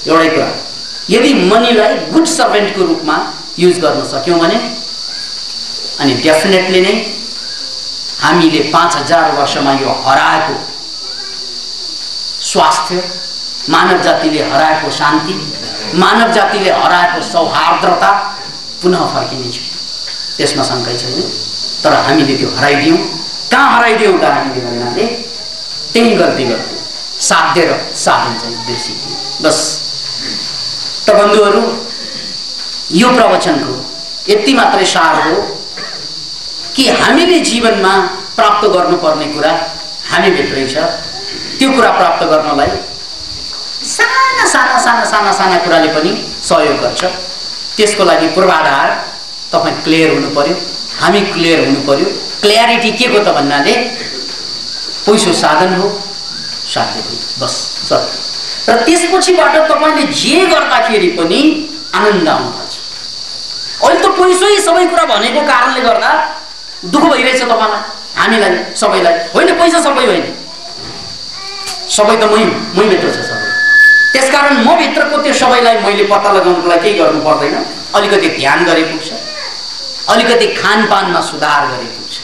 S2: एउटै कुरा, यदि मनीलाई गुड सर्भेन्टको रूपमा युज गर्न सक्यौँ भने अनि डेफिनेटली नै हामीले 5000 वर्षमा यो हराएको स्वास्थ्य, मानव जातिले हराएको शान्ति, मानव जातिले हराएको सौहार्दता पुनः फर्किनेछ, त्यसमा शङ्कै छैन। तर हामीले त्यो हराइदियौँ। कहाँ हराइदियौँ त हामीले भन्नाले त्यही गल्ती गर्थ्यौँ, साध्य र साधन चाहिँ बिर्सिदियौँ। बस त बन्धुहरू, यो प्रवचनको यति मात्रै सार हो कि हामीले जीवनमा प्राप्त गर्नुपर्ने कुरा हामीभित्रै छ। त्यो कुरा प्राप्त गर्नलाई साना साना साना साना साना कुराले पनि सहयोग गर्छ। त्यसको लागि पूर्वाधार तपाईँ क्लियर हुनु पर्यो, हामी क्लियर हुनु पर्यो। क्ल्यारिटी के को त भन्नाले पैसो साधन हो, साध्य हो, बस सर। र त्यसपछिबाट तपाईले जे गर्दाखेरि पनि आनन्द आउनु पर्छ। अहिले त पैसै सबै कुरा भनेको कारणले गर्दा दुःख भइरहेछ तपाईलाई, हामीलाई, सबैलाई। होइन, पैसा सबै होइन, सबै त मै भित्र छ सबै। त्यसकारण म भित्रको त्यो सबैलाई मैले पत्ता लगाउनको लागि केही गर्नु पर्दैन, अलिकति ध्यान गरे पुग्छ, अलिकति खानपानमा सुधार गरे पुग्छ,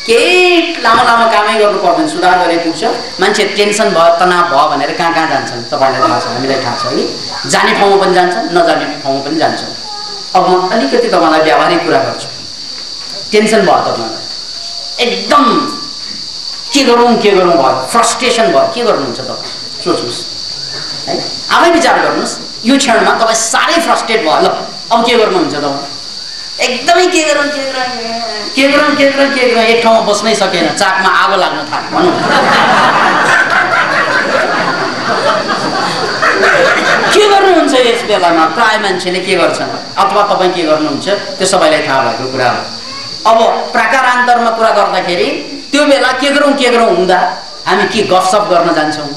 S2: केही लामो लामो कामै गर्नु पर्दैन, सुधार गरे पुग्छ। मान्छे टेन्सन भयो, तनाव भयो भनेर कहाँ कहाँ जान्छन् तपाईलाई थाहा छ, हामीलाई थाहा छ है। जाने ठाउँमा पनि जान्छन्, नजाने ठाउँमा पनि जान्छन्। अब म अलिकति तपाईलाई व्यावहारिक कुरा गर्छु। टेन्सन भयो तपाईलाई, एकदम के गरौँ भयो, फ्रस्ट्रेसन भयो, के गर्नुहुन्छ तपाईँ? सोच्नुहोस् है, आफै विचार गर्नुहोस्। यो क्षणमा तपाईँ साह्रै फ्रस्ट्रेट भयो, ल अब के गर्नुहुन्छ तपाईँ? एकदमै के गरौँ एक ठाउँमा बस्नै सकेन, चाकमा आगो लाग्न थाल्यो भनौँ। के गर्नुहुन्छ यस बेलामा? प्राय मान्छेले के गर्छन् अथवा तपाईँ के गर्नुहुन्छ त्यो सबैलाई थाहा भएको कुरा हो। अब प्रकारान्तरमा कुरा गर्दाखेरि त्यो बेला के गरौँ हुँदा हामी के गफसफ गर्न जान्छौँ,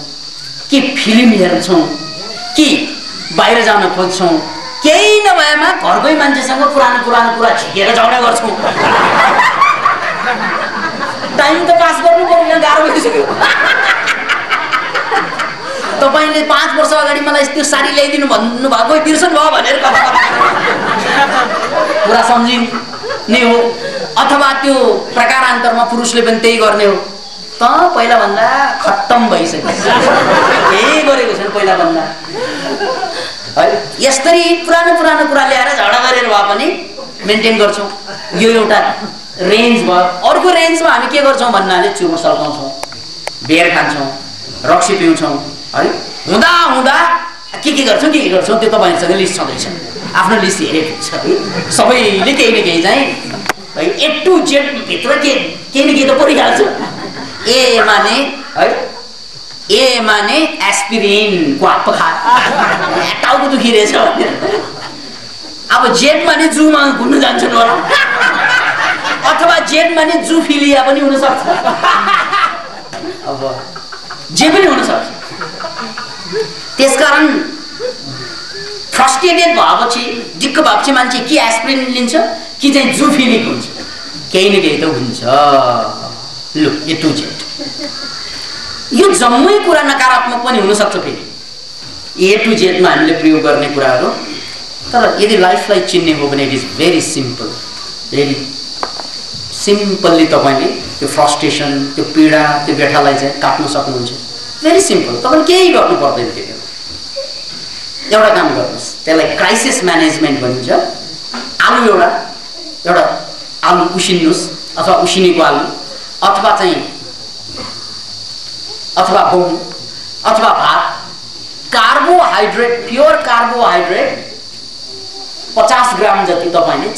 S2: कि फिल्म हेर्छौँ, कि बाहिर जान खोज्छौँ, केही नभएमा घरकै मान्छेसँग पुरानो कुरा झिकेर झगडा गर्छौँ। टाइम त पास गर्नु पर्यो, गाह्रो भइसक्यो। तपाईले 5 वर्ष अगाडि मलाई त्यो साडी ल्याइदिनु भन्नुभएको बिर्सनु भयो भनेर कुरा सम्झिन् नै हो। अथवा त्यो प्रकारान्तरमा पुरुषले पनि त्यही गर्ने हो। त पहिला भन्दा खत्तम भइसक्यो, केही गरेको छैन पहिला भन्दा है। यसरी पुरानो कुरा ल्याएर झगडा गरेर भए पनि मेन्टेन गर्छौँ। यो एउटा रेन्ज भयो। अर्को रेन्जमा हामी के गर्छौँ भन्नाले चुरो सल्काउँछौँ, बियर खान्छौँ, रक्सी पिउँछौँ है। हुँदा के गर्छौँ त्यो तपाईँहरूसँग लिस्ट छँदैछ, आफ्नो लिस्ट हेरेको छ है। सबैले केही न केही चाहिँ है ए टु जेड भित्र केही न केही त परिहाल्छ। ए माने एस्पिरिन को खा, टाउको दुखिरहेछ भनेर। अब जेड माने जूमा घुम्न जान्छन् होला, अथवा जेड माने जूफिलिया पनि हुन सक्छ। अब जे पनि हुन सक्छ। त्यसकारण फ्रस्ट्रेटेड भएपछि दिक्क भएपछि मान्छे कि एस्पिरिन लिन्छ कि चाहिँ जुफिलिक हुन्छ, केही न केही त हुन्छ। लु ए टु जेड यो जम्मै कुरा नकारात्मक पनि हुन सक्छ। फेरि ए टु जेडमा हामीले प्रयोग गर्ने कुराहरू, तर यदि लाइफलाई चिन्ने हो भने it is very simple. Very simply तपाईले त्यो फ्रस्ट्रेसन, त्यो पीडा, त्यो व्यथालाई चाहिँ काट्न सक्नुहुन्छ। भेरी सिम्पल, तपाईले केही गर्नु पर्दैन। त्यो एउटा काम गर्नुहोस्, त्यसलाई क्राइसिस म्यानेजमेन्ट भनिन्छ। आलु एउटा आलु उसिन्नुहोस्, अथवा उसिनेको आलु, अथवा चाहिँ अथवा गहुँ अथवा भात, कार्बोहाइड्रेट, प्योर कार्बोहाइड्रेट 50 ग्राम जति तपाईले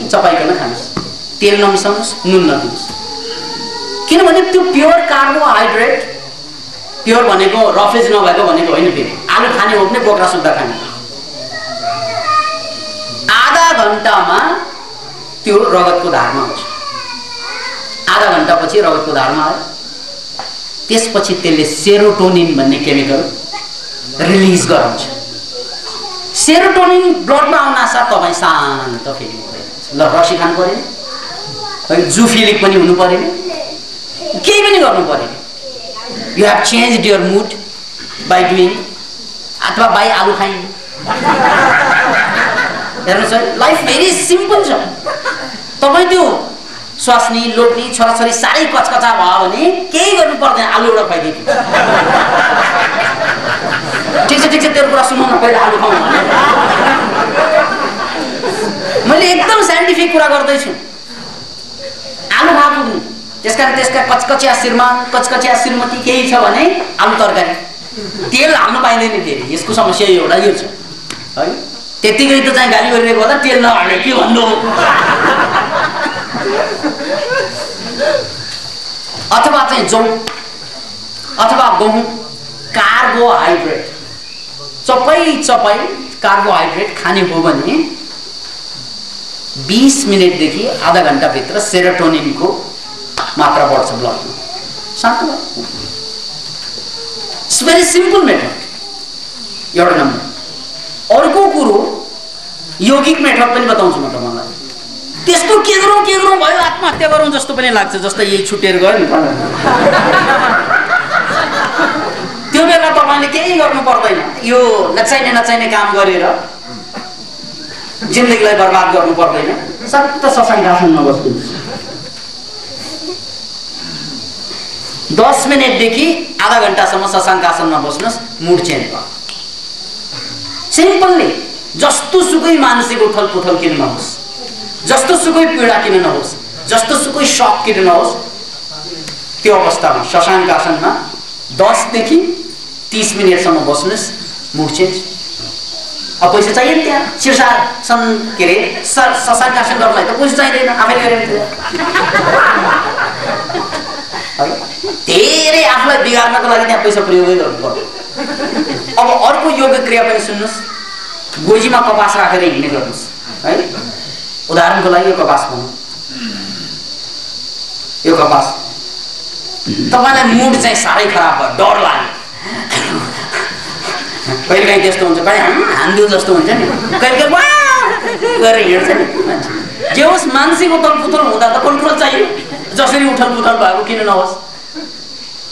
S2: चपाइकन खानुहोस्। तेल नमिसाउनुहोस्, नुन नदिनुहोस्। किनभने त्यो प्योर कार्बोहाइड्रेट, प्योर भनेको रफेज नभएको भनेको होइन। फेरि आलु खाने हो भने बोक्रा सुक्दा खाने। आधा घण्टामा त्यो रगतको धारमा आउँछ। आधा घण्टापछि रगतको धारमा आयो, त्यसपछि त्यसले सेरोटोनिन भन्ने केमिकल रिलिज गराउँछ। सेरोटोनिन ब्लडमा आउनासाथ तपाईँ शान्त फेरि हुँदैन। ल रक्सी खानु परेन, है जुफिलिक पनि हुनु परेन, केही पनि गर्नु परेन। You have changed your mood by doing, अथवा by आलु खाइन्। हेर्नुहोस् है, लाइफ भेरी सिम्पल छ। तपाईँ त्यो स्वास्नी, लोग्ने, छोराछोरी साह्रै कचकचा भयो भने केही गर्नु पर्दैन, आलु एउटा खुवाइदिएको। ठिक छ तेरो कुरा सुनाउन, पहिला आलु खाउँ। मैले एकदम साइन्टिफिक कुरा गर्दैछु। आलु खाएको नि, त्यसकारण त्यसका कचकचिया श्रीमान, कचकचिया श्रीमती केही छ भने आलु तरकारी। तेल हाल्नु पाइँदैन। फेरि यसको समस्या एउटा यो छ है, त्यतिकै त चाहिँ गाली गरिरहेको होला, तेल नहाल्ने के भन्नु। अथवा चाहिँ जौ अथवा गहुँ, कार्बोहाइड्रेट, चपाई कार्बोहाइड्रेट खाने हो भने 20 मिनटदेखि आधा घण्टाभित्र सेरोटोनिनको मात्रा बढ्छ ब्लडमा। शान्त भयो। It's very simple method. एउटा नम्बर। अर्को कुरो यौगिक मेथड पनि बताउँछु म तपाईँलाई। त्यस्तो के गरौँ भयो, आत्महत्या गरौँ जस्तो पनि लाग्छ। जस्तै यही छुटेर गयो नि, त्यो बेला तपाईँले केही गर्नु पर्दैन। यो नचाहिने काम गरेर जिन्दगीलाई बर्बाद गर्नु पर्दैन। सबै सशङ्कासनमा बस्नुहोस्। 10 मिनटदेखि आधा घण्टासम्म शशाङ्कासनमा बस्नुहोस्, मुड चेन्ज भयो। सिम्पल्ली जस्तो सुकै मानसिक उथल पुथल किन नहोस्, जस्तो सुकै पीडा किन नहोस्, जस्तो सुकै सक किन नहोस्, त्यो अवस्थामा शशाङ्कासनमा 10 देखि 30 मिनटसम्म बस्नुहोस्, मुड चेन्ज। अब पैसा चाहियो नि त्यहाँ शीर्षासन के अरे शशाङ्कासन गर्नलाई त पैसा चाहिँदैन, आफैले गरेर धेरै आफूलाई बिगार्नको लागि त्यहाँ पैसा प्रयोगै गर्नु पर्छ। अब अर्को योग क्रिया पनि सुन्नुहोस्। गोजीमा कपास राखेर हिँड्ने गर्नुहोस् है। उदाहरणको लागि यो कपास भनौँ, यो कपास तपाईँलाई मुड चाहिँ साह्रै खराब भयो, डर लाग्यो, कहिलेकाहीँ त्यस्तो हुन्छ, कहिले हान्दियो जस्तो हुन्छ नि, कहिले गरेर हिँड्छ नि मान्छे। जे होस् मानसिक उथल पुथल हुँदा त कन्ट्रोल चाहियो, जसरी उथल पुथल भएको किन नहोस्।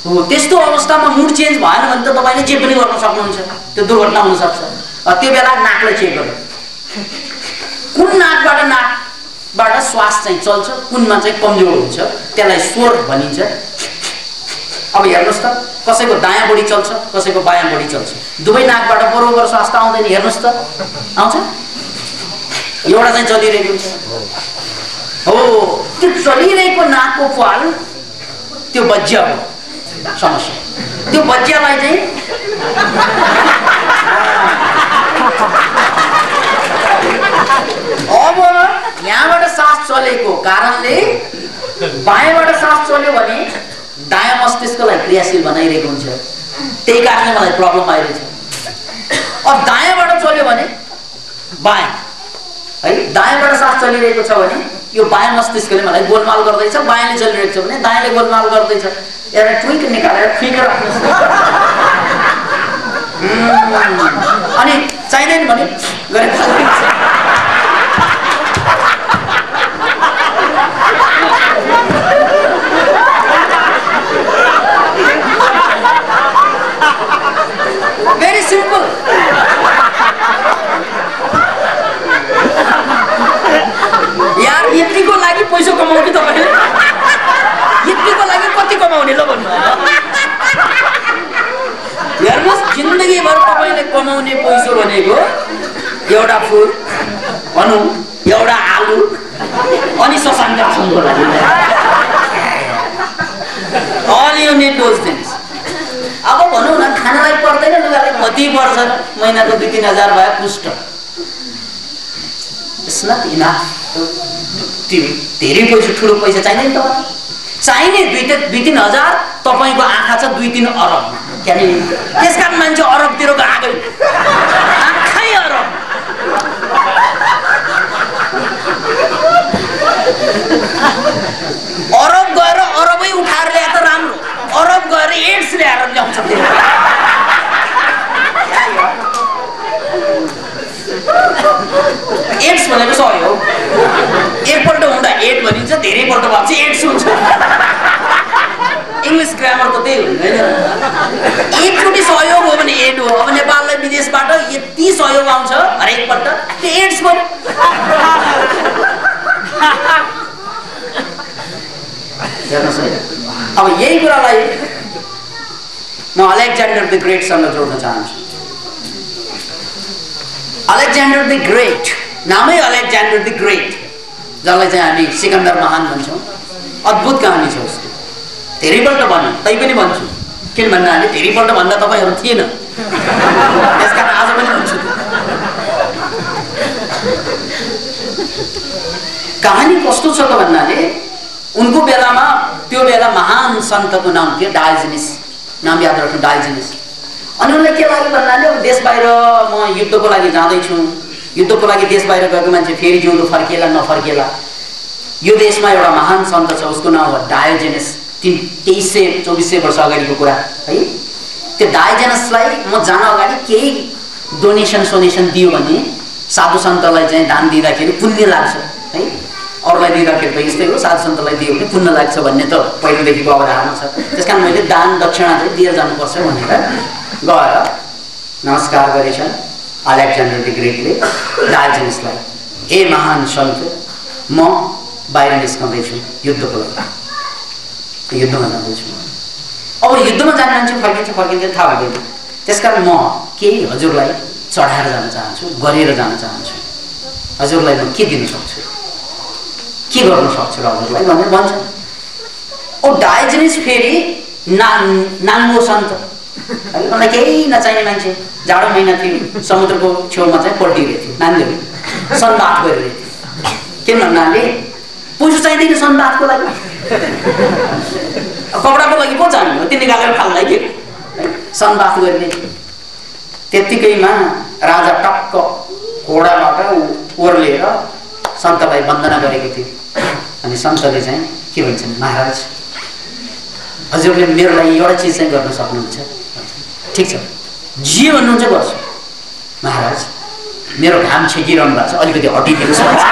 S2: हो त्यस्तो अवस्थामा मुड चेन्ज भएन भने त तपाईँले जे पनि गर्न सक्नुहुन्छ, त्यो दुर्घटना हुनसक्छ। त्यो बेला नाकलाई चेक गर्नु, कुन नाकबाट श्वास चाहिँ चल्छ, कुनमा चाहिँ कमजोर हुन्छ, त्यसलाई स्वर भनिन्छ। अब हेर्नुहोस् त, कसैको दायाँ बढी चल्छ, कसैको बायाँ बढी चल्छ, दुवै नाकबाट बरोबर श्वास त आउँदैन। हेर्नुहोस् त, आउँछ, एउटा चाहिँ चलिरहेको हुन्छ। हो त्यो चलिरहेको नाकको पाल, त्यो बज्या हो समस्या। त्यो बज्यालाई चाहिँ अब यहाँबाट सास चलेको कारणले बायाँबाट सास चल्यो भने दायाँ मस्तिष्कलाई क्रियाशील बनाइरहेको हुन्छ, त्यही कारणले मलाई प्रब्लम आइरहेछ। अब दायाँबाट चल्यो भने बायाँ है, दायाँबाट सास चलिरहेको छ भने यो बायाँ मस्तिष्कले मलाई गोलमाल गर्दैछ, बायाँले चलिरहेको छ भने दायाँले गोलमाल गर्दैछ। एउटा ट्विक निकालेर फ्रिक राख्नुहोस् अनि चाहिँदैन भने गरेर भेरी सिम्पल। यार यतिको लागि पैसा कमाउने तपाईले, यतिको लागि कति कमाउने ल भन्नु हेर्नुहोस्। जिन्दगीभर तपाईले कमाउने पैसा भनेको एउटा फुल भनौँ, एउटा आलु अनि ससाङ्ग राख्नुको लागि। All you need those things। अब भनौँ न खानालाई पर्दैन, लुगालाई कति पर्छ, महिनाको 2-3 हजार भए पुष्ट। It's not enough। धेरै पैसा, ठुलो पैसा चाहिँदैन तपाईँ, चाहिने 2-3 हजार। तपाईँको आँखा छ 2-3 अरब, त्यसकारण मान्छे अरबतिर गएको, आँखै अरब। अरब गएर अरबै उठाएर ल्याए त राम्रो, अरब गएर एड्स ल्याएर ल्याउँछ। एड्स भनेको सही हो, एकपल्ट हुँदा एड भनिन्छ, धेरैपल्ट भएपछि एड्स हुन्छ। इङ्ग्लिस ग्रामर त त्यही हुँदैन। एकचोटि सहयोग हो भने एड हो। अब नेपाललाई विदेशबाट यति सहयोग आउँछ हरेकपल्ट, त्यो एड्स भयो। हेर्नुहोस् है, अब यही कुरालाई म अलेक्जेन्डर द ग्रेटसँग जोड्न चाहन्छु। अलेक्जेन्डर द ग्रेट, नामै अलेक्जेन्डर द ग्रेट, जसलाई चाहिँ हामी सिकन्दर महान भन्छौँ। अद्भुत कहानी छ उसको, धेरैपल्ट भन्नु, तै पनि भन्छु। किन भन्नाले धेरैपल्ट भन्दा तपाईँहरू थिएन, त्यसकारण आज पनि भन्छु। कहानी कस्तो छ त भन्नाले उनको बेलामा, त्यो बेला महान सन्तको नाम थियो डायोजेनिस, नाम याद राख्नु, डायोजेनिस। अनि उनलाई के लाग्यो भन्नाले अब देश बाहिर म युद्धको लागि जाँदैछु, युद्धको लागि देश बाहिर गएको मान्छे फेरि जिउँदो फर्किएला नफर्किएला। यो देशमा एउटा महान सन्त छ, उसको नाम हो डायोजेनिस। 2300-2400 वर्ष अगाडिको कुरा है। त्यो डायोजेनसलाई म जान अगाडि केही डोनेसन दियो भने, साधु सन्तलाई चाहिँ दान दिँदाखेरि पुण्य लाग्छ है। अरूलाई दिँदाखेरि त यस्तै हो, साधु सन्तलाई दियो भने पुण्य लाग्छ भन्ने त पहिलेदेखिको अवधारणा छ। त्यसकारण मैले दान दक्षिणा चाहिँ दिएर जानुपर्छ भनेर गएर नमस्कार गरेछन् अलेक्जेन्डर द ग्रेटले डायोजेनसलाई। हे महान सन्त, म बाहिर निस्कँदैछु युद्धको लागि, युद्धमा जाँदैछु। अब युद्धमा जाने मान्छे फर्किन्छ थाहा हुँदैन। त्यसकारण म केही हजुरलाई चढाएर जान चाहन्छु, गरेर जान चाहन्छु। हजुरलाई म के दिन सक्छु, के गर्न सक्छु र हजुरलाई भनेर भन्छ। ओ डायोजेनिस फेरि नाङ्गो सन्त, उनलाई केही नचाहिने मान्छे, जाडो महिना थियो, समुद्रको छेउमा चाहिँ पल्टिरहेको थियो, नानीहरू सनबाथ गरिरहेको थियो। किन भन्नाले पैसा चाहिँदैन सनबाथको लागि, कपडाको लागि पो चाहिने हो, त्यो निकालेर फाल्दै थियो। सनबाथ गरिरहेको थियो। त्यत्तिकैमा राजा टक्क घोडाबाट ओर्लिएर सन्तलाई वन्दना गरेको थियो। अनि सन्तले चाहिँ के भन्छन्, महाराज हजुरले मेरो लागि एउटा चिज चाहिँ गर्न सक्नुहुन्छ? ठिक छ, जे भन्नुहुन्छ गर्छु। महाराज मेरो घाम छेकिरहनु भएको छ, अलिकति हटिदिनुहोस् भन्छ।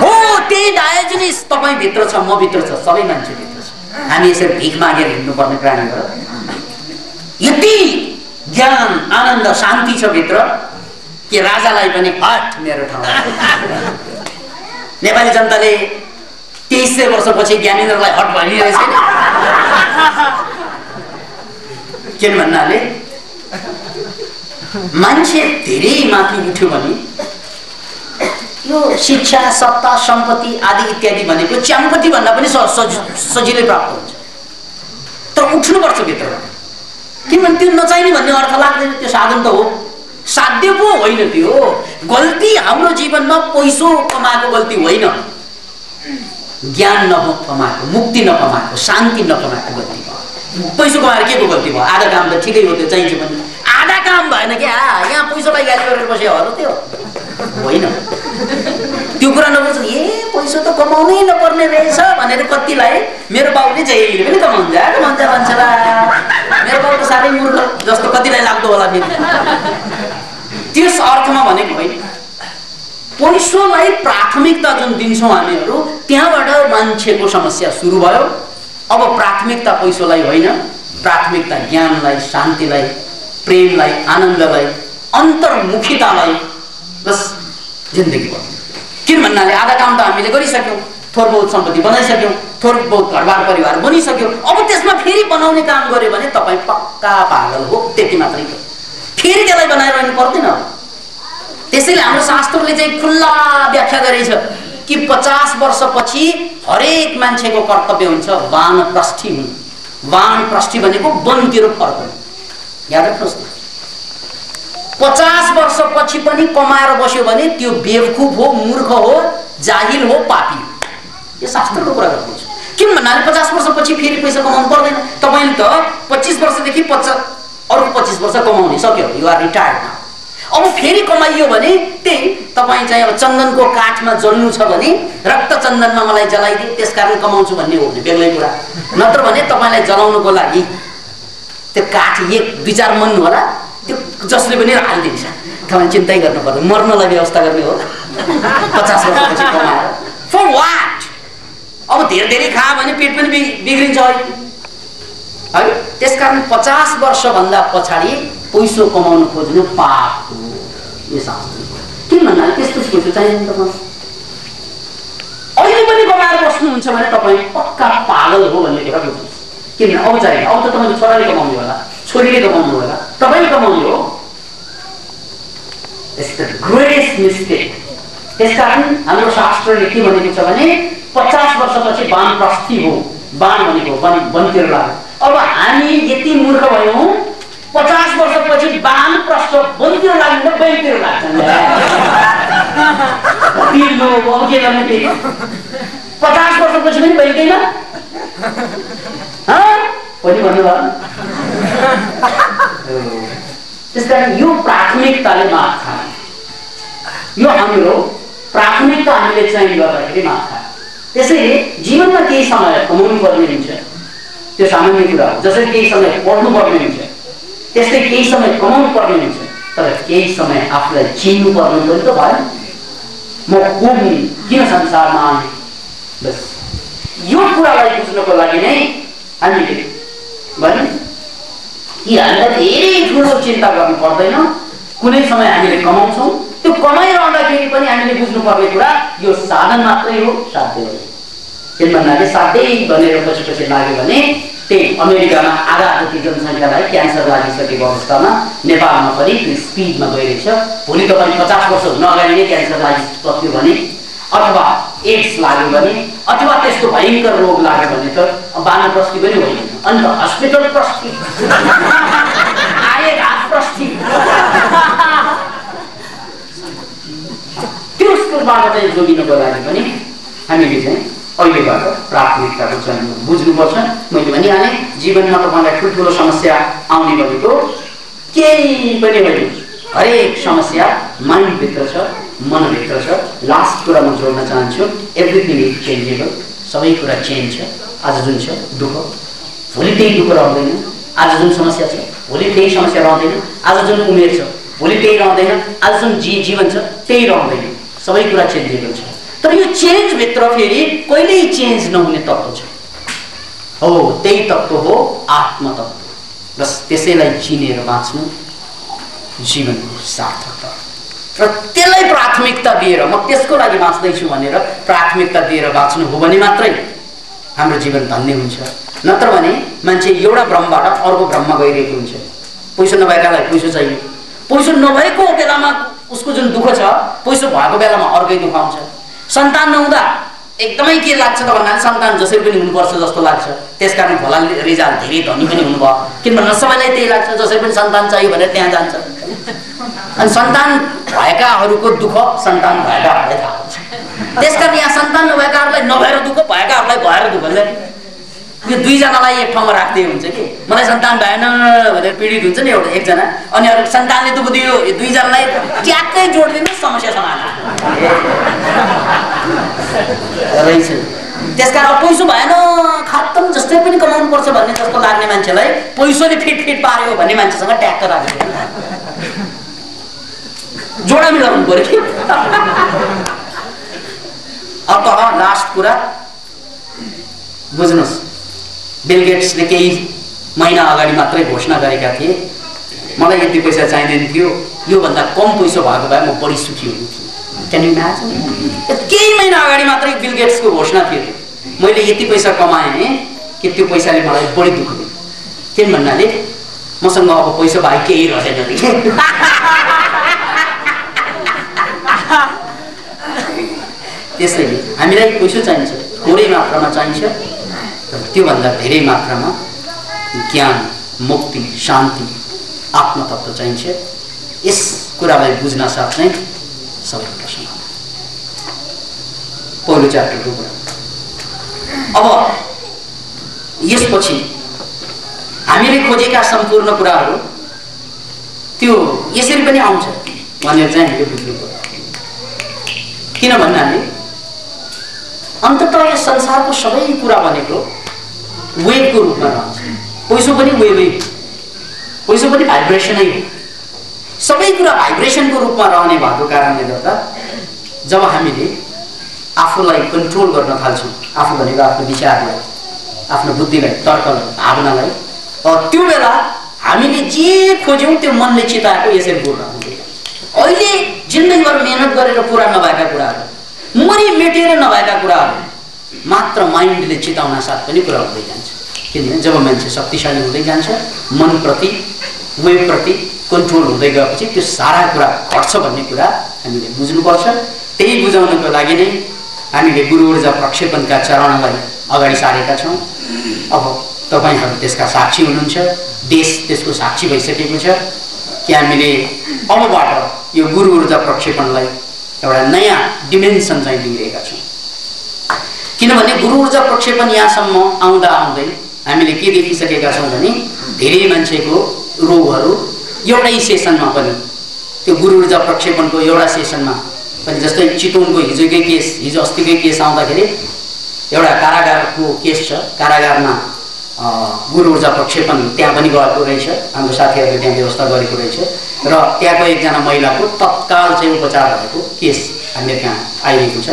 S2: हो त्यही डायोजेनिस तपाईँ भित्र छ, म भित्र छ, सबै मान्छे भित्र छ। हामी यसरी भिख मागेर हिँड्नुपर्ने प्राणी हो। यति ज्ञान आनन्द शान्ति छ भित्र कि राजालाई पनि हट मेरो ठाउँ। नेपाली जनताले 2300 वर्षपछि ज्ञानेन्द्रलाई हट भनिरहेछ नि। किन भन्नाले मान्छे धेरै माथि उठ्यो भने यो शिक्षा, सत्ता, सम्पत्ति आदि इत्यादि भनेको च्याम्पटी भन्दा पनि सजिलै प्राप्त हुन्छ। तर उठ्नुपर्छ भित्रबाट। किनभने त्यो नचाहिने भन्ने अर्थ लाग्दैन, त्यो साधन त हो, साध्य पो होइन। त्यो गल्ती हाम्रो जीवनमा पैसो कमाएको गल्ती होइन, ज्ञान नकमाएको, मुक्ति नकमाएको, शान्ति नकमाएको गल्ती भयो। पैसो कमाएर के को गल्ती भयो? आधा काम त ठिकै हो, त्यो चाहिन्छ पनि आधा काम भएन क्या। यहाँ पैसालाई गाली गरेर बस्यो हो त्यो होइन। त्यो कुरा नबुझ पैसा त कमाउनै नपर्ने रहेछ भनेर कतिलाई मेरो बाउले जहिले पनि कमाउँछ भन्छला। मेरो बाउ त साह्रै मूर्ख जस्तो कतिलाई लाग्दो होला फेरि। त्यस अर्थमा भनेको होइन। पैसोलाई प्राथमिकता जुन दिन्छौँ हामीहरू, त्यहाँबाट मान्छेको समस्या सुरु भयो। अब प्राथमिकता पैसोलाई होइन, प्राथमिकता ज्ञानलाई, शान्तिलाई, प्रेमलाई, आनन्दलाई, अन्तर्मुखितालाई बस जिन्दगी भयो। किन भन्नाले आधा काम त हामीले गरिसक्यौँ, थोर बहुत सम्पत्ति बनाइसक्यौँ, थोर बहुत घरबार परिवार बनिसक्यो। अब त्यसमा फेरि बनाउने काम गर्यो भने तपाईँ पक्का पागल हो, त्यति मात्रै। फेरि त्यसलाई बनाएर रहनु पर्दैन। त्यसैले हाम्रो शास्त्रले चाहिँ खुल्ला व्याख्या गरेछ कि 50 वर्षपछि हरेक मान्छेको कर्तव्य हुन्छ वानप्रस्थी हुनु। वानप्रस्थी भनेको वनतिर फर्कनु। याद राख्नुहोस् न, 50 वर्षपछि पनि कमाएर बस्यो भने त्यो बेवकुफ हो, मूर्ख हो, जाहिल हो, पापी हो। यो शास्त्रको कुरा गर्छु। किन भन्नाले 50 वर्षपछि फेरि पैसा कमाउनु पर्दैन। तपाईँले त 25 वर्षदेखि अर्को 25 वर्ष कमाउने सक्यो, यु आर रिटायर्ड नाउ। अब फेरि कमाइयो भने त्यही तपाईँ चाहिँ अब चन्दनको काठमा जल्नु छ भने रक्त चन्दनमा मलाई जलाइदिए त्यसकारण कमाउँछु भन्ने हो भने बेग्लै कुरा। नत्र भने तपाईँलाई जलाउनुको लागि त्यो काठ 1-2-4 मन होला, त्यो जसले पनि हालिदिन्छ। तपाईँ चिन्तै गर्नु पर्दैन, मर्नलाई व्यवस्था गर्ने हो 50 वर्षपछि कमाएर। For what? अब धेरै खायो भने पेट पनि बिग्रिन्छ है। त्यसकारण 50 वर्षभन्दा पछाडि पैसो कमाउनु खोज्नु पाप हो। यो शास्त्र किन भन्नाले त्यसपछि पैसो चाहिँदैन। तपाईँ अहिले पनि कमाएर बस्नुहुन्छ भने तपाईँ पक्का पागल हो भन्ने कुरा बुझ्नुहोस्। किन अब चाहिँदैन। अब त तपाईँको छोराले कमाउने होला, छोरीले कमाउनु होला, तपाईँले कमाउने हो। It's the greatest mistake. त्यसकारण हाम्रो शास्त्रले के भनेको छ भने 50 वर्षपछि वानप्रस्थी हो। वान भनेको वनतिर लाग्यो। अब हामी यति मूर्ख भयौँ 50 वर्षपछि वानप्रस्थ वनतिर लाग्नु त बैंकतिर लाग्छ। अब के गर्ने फेरि 50 वर्षपछि पनि बैंकैमा पनि भन्नुभयो। त्यसकारण यो प्राथमिकताले मात खायो। यो हाम्रो प्राथमिकता हामीले चाहिँ गर्दाखेरि मात खायो। त्यसैले जीवनमा केही समय कमाउनु पर्ने हुन्छ, त्यो सामान्य कुरा हो। जसरी केही समय पढ्नु पर्ने हुन्छ, त्यस्तै केही समय कमाउनु पर्ने हुन्छ। तर केही समय आफूलाई चिन्नु पर्ने पनि त भयो। म को हुँ, किन संसारमा आएँ, बस यो कुरालाई बुझ्नको लागि नै हामीले भन्यौँ कि हामीलाई धेरै ठुलो चिन्ता गर्नु पर्दैन। कुनै समय हामीले कमाउँछौँ, त्यो कमाइरहँदाखेरि पनि हामीले बुझ्नुपर्ने कुरा यो साधन मात्रै हो, साध्य हो। किन भन्नाले साध्यै भनेर पछि लाग्यो भने त्यही अमेरिकामा आधा जति जनसङ्ख्यालाई क्यान्सर लागिसकेको अवस्थामा नेपालमा पनि त्यो स्पिडमा गइरहेछ। भोलि तपाईँ 50 वर्ष हुन अगाडि नै क्यान्सर लागिसक्यो भने, अथवा एड्स लाग्यो भने, अथवा त्यस्तो भयङ्कर रोग लाग्यो भने त वानप्रस्थी पनि होइन, अन्त हस्पिटल प्रस्थी आए घाट प्रस्थी। त्यो स्कुलबाट चाहिँ जोगिनको लागि पनि हामीले चाहिँ अहिलेबाट प्राथमिकताको चाहिँ बुझ्नुपर्छ। मैले भनिहालेँ जीवनमा तपाईँलाई ठुल्ठुलो समस्या आउने भनेको केही पनि होइन। हरेक समस्या माइन्डभित्र छ, मनभित्र छ। लास्ट कुरा म जोड्न चाहन्छु, एभ्रिथिङ इज चेन्जेबल। सबै कुरा चेन्ज छ। आज जुन छ दुःख, भोलि त्यही दुःख रहँदैन। आज जुन समस्या छ भोलि त्यही समस्या रहँदैन। आज जुन उमेर छ भोलि त्यही रहँदैन। आज जुन जीवन छ त्यही रहँदैन। सबै कुरा चेन्जेबल छ। तर यो चेन्जभित्र फेरि कहिल्यै चेन्ज नहुने तत्त्व छ। हो त्यही तत्त्व हो आत्मतत्त्व। बस त्यसैलाई चिनेर बाँच्नु जीवनको सार्थकता र त्यसलाई प्राथमिकता दिएर म त्यसको लागि बाँच्दैछु भनेर प्राथमिकता दिएर बाँच्नु हो भने मात्रै हाम्रो जीवन धन्य हुन्छ। नत्र भने मान्छे एउटा भ्रमबाट अर्को भ्रममा गइरहेको हुन्छ। पैसा नभएकालाई पैसा चाहियो, पैसा नभएको बेलामा उसको जुन दुःख छ पैसा भएको बेलामा अर्कै दुःख आउँछ। सन्तान नहुँदा एकदमै के लाग्छ त भन्नाले सन्तान जसरी पनि हुनुपर्छ जस्तो लाग्छ। त्यसकारण भोला रिजाल धेरै धनी पनि हुनुभयो। किन भन्दा सबैलाई त्यही लाग्छ, जसरी पनि सन्तान चाहियो भनेर त्यहाँ जान्छ। अनि सन्तान भएकाहरूको दुःख सन्तान भएकाहरूलाई थाहा हुन्छ। त्यसकारण यहाँ सन्तान नभएकाहरूलाई नभएर दुःख, भएकाहरूलाई भएर दुःख। यो दुईजनालाई एक ठाउँमा राख्दै हुन्छ कि मलाई सन्तान भएन भनेर पीडित हुन्छ नि एउटा एकजना अनि अरू सन्तानले दुःख दियो यो दुईजनालाई ट्याक्कै जोडिदिनु समस्या समाधान रहेछ। त्यसकारण पैसो भएन खत्तम जस्तै पनि कमाउनु पर्छ भन्ने जस्तो लाग्ने मान्छेलाई पैसोले फिट पार्यो भन्ने मान्छेसँग ट्याक्क राख्यो जोडा मिलाउनु पर्यो कि। अब लास्ट कुरा बुझ्नुहोस्, बिल गेट्सले केही महिना अगाडि मात्रै घोषणा गरेका थिए मलाई यति पैसा चाहिँदैन थियो, योभन्दा कम पैसा भएको भए म बढी सुखी हुने थिएँ। Can you imagine? केही महिना अगाडि मात्रै बिल गेट्सको घोषणा थियो मैले यति पैसा कमाएँ कि त्यो पैसाले मलाई बढी दुःख दियो। किन भन्नाले मसँग अब पैसा बाहेक केही रहेन। त्यसैले हामीलाई पैसा चाहिन्छ, थोरै मात्रामा चाहिन्छ, तर त्योभन्दा धेरै मात्रामा ज्ञान, मुक्ति, शान्ति, आत्मतत्व चाहिन्छ। यस कुरालाई बुझ्न साथ नै सबै कुरा समाधान। पहिलो च्याप्टरको कुरा। अब यसपछि हामीले खोजेका सम्पूर्ण कुराहरू त्यो यसरी पनि आउँछ भनेर चाहिँ हामीले बुझ्नुपर्छ। किन भन्नाले अन्ततः यस संसारको सबै कुरा भनेको वेभको रूपमा रहन्छ। पैसो पनि वेभै, पैसो पनि भाइब्रेसनै हो। सबै कुरा भाइब्रेसनको रूपमा रहने भएको कारणले गर्दा जब हामीले आफूलाई कन्ट्रोल गर्न थाल्छौँ, आफू भनेको आफ्नो विचारलाई, आफ्नो बुद्धिलाई, तर्कलाई, भावनालाई, त्यो बेला हामीले जे खोज्यौँ त्यो मनले चिताएको यसरी पूर्ण हुन्छ। अहिले जिन्दगीभर मेहनत गरेर पुरा नभएका कुराहरू, मरि मेटेर नभएका कुराहरू मात्र माइन्डले चिताउन साथ पनि पुरा हुँदै जान्छ। किनभने जब मान्छे शक्तिशाली हुँदै जान्छ, मनप्रति, वेभप्रति कन्ट्रोल हुँदै गएपछि त्यो सारा कुरा घट्छ भन्ने कुरा हामीले बुझ्नुपर्छ। त्यही बुझाउनको लागि नै हामीले गुरु ऊर्जा प्रक्षेपणका चरणलाई अगाडि सारेका छौँ। अब तपाईहरू त्यसका साक्षी हुनुहुन्छ, देश त्यसको साक्षी भइसकेको छ कि हामीले अबबाट यो गुरु ऊर्जा प्रक्षेपणलाई एउटा नयाँ डिमेन्सन चाहिँ दिइरहेका छौँ। किनभने गुरु ऊर्जा प्रक्षेपण यहाँसम्म आउँदा आउँदै हामीले के देखिसकेका छौँ भने धेरै मान्छेको रोगहरू एउटै सेसनमा पनि, त्यो गुरु ऊर्जा प्रक्षेपणको एउटा सेसनमा पनि, जस्तै चितवनको हिजोकै केस, हिजो अस्तिकै केस आउँदाखेरि एउटा कारागारको केस छ, कारागारमा गुरु ऊर्जा प्रक्षेपण त्यहाँ पनि गएको रहेछ, हाम्रो साथीहरूले त्यहाँ व्यवस्था गरेको रहेछ र त्यहाँको एकजना महिलाको तत्काल चाहिँ उपचार भएको केस हामीले त्यहाँ आइरहेको छ।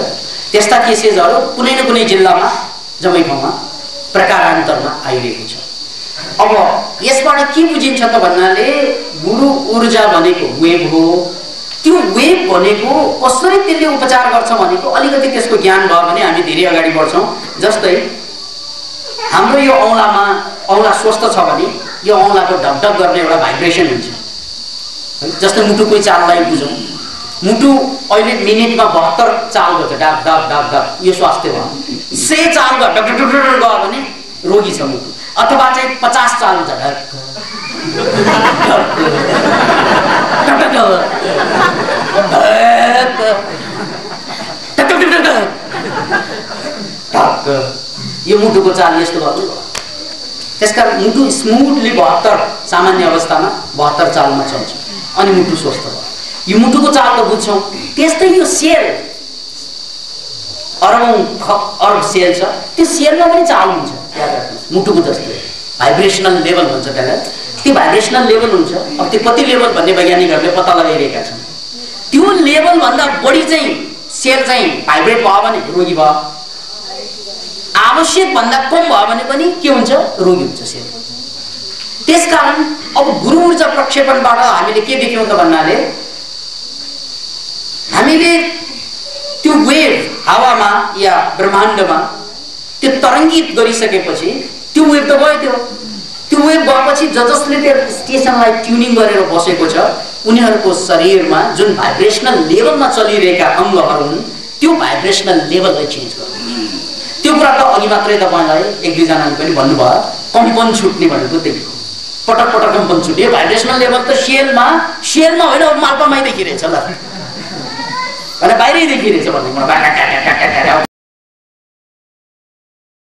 S2: त्यस्ता केसेसहरू कुनै न कुनै जिल्लामा, जम्मै ठाउँमा प्रकारान्तरमा आइरहेको छ। अब यसबाट के बुझिन्छ त भन्नाले गुरु ऊर्जा भनेको वेभ हो। त्यो वेभ भनेको कसरी त्यसले उपचार गर्छ भनेको अलिकति त्यसको ज्ञान भयो भने हामी धेरै अगाडि बढ्छौँ। जस्तै हाम्रो यो औँला स्वस्थ छ भने यो औँलाको ढकढक गर्ने एउटा भाइब्रेसन हुन्छ। जस्तै मुटुको चाललाई बुझौँ, मुटु अहिले मिनेटमा 72 चाल गर्छ, डाक डाक डाक डाक, यो स्वास्थ्य भयो। 100 चाल गयो भने रोगी छ मुटु, अथवा चाहिँ 50 चाल हुन्छ, यो मुटुको चाल यस्तो गर्नु भयो। त्यसकारण मुटु स्मुथली 72 सामान्य अवस्थामा 72 चालमा चल्छ अनि मुटु स्वस्थ भयो। यो मुटुको चाल त बुझ्छौँ। त्यस्तै यो सेल, अरब सेल छ, त्यो सेलमा पनि चाल हुन्छ। याद राख्नुहोस्, मुटुको जस्तै भाइब्रेसनल लेभल भन्छ त्यसलाई। त्यो भाइब्रेसनल लेभल हुन्छ। अब त्यो कति लेभल भन्ने वैज्ञानिकहरूले पत्ता लगाइरहेका छन्। त्यो लेभलभन्दा बढी चाहिँ सेल चाहिँ भाइब्रेट भयो भने रोगी भयो, आवश्यक भन्दा कम भयो भने पनि के हुन्छ, रोगी हुन्छ सेल। त्यसकारण अब गुरु ऊर्जा प्रक्षेपणबाट हामीले के देख्यौँ त भन्नाले हामीले त्यो वेभ हावामा या ब्रह्माण्डमा त्यो तरङ्गित गरिसकेपछि त्यो वेभ त गयो। त्यो वेभ गएपछि जसले त्यो स्टेसनलाई ट्युनिङ गरेर बसेको छ उनीहरूको शरीरमा जुन भाइब्रेसनल लेभलमा चलिरहेका अङ्गहरू हुन् त्यो भाइब्रेसनल लेभललाई चेन्ज गर्छ। त्यो कुरा त अघि मात्रै तपाईँलाई एक दुईजनाले पनि भन्नुभयो, कम्पन छुट्ने भनेको त्यही हो। पटक पटक कम्पन छुट्ने भाइब्रेसनल लेभल त सेलमा होइन, माल्पामै देखिरहेछ ल, भने बाहिरै देखिरहेछ भन्ने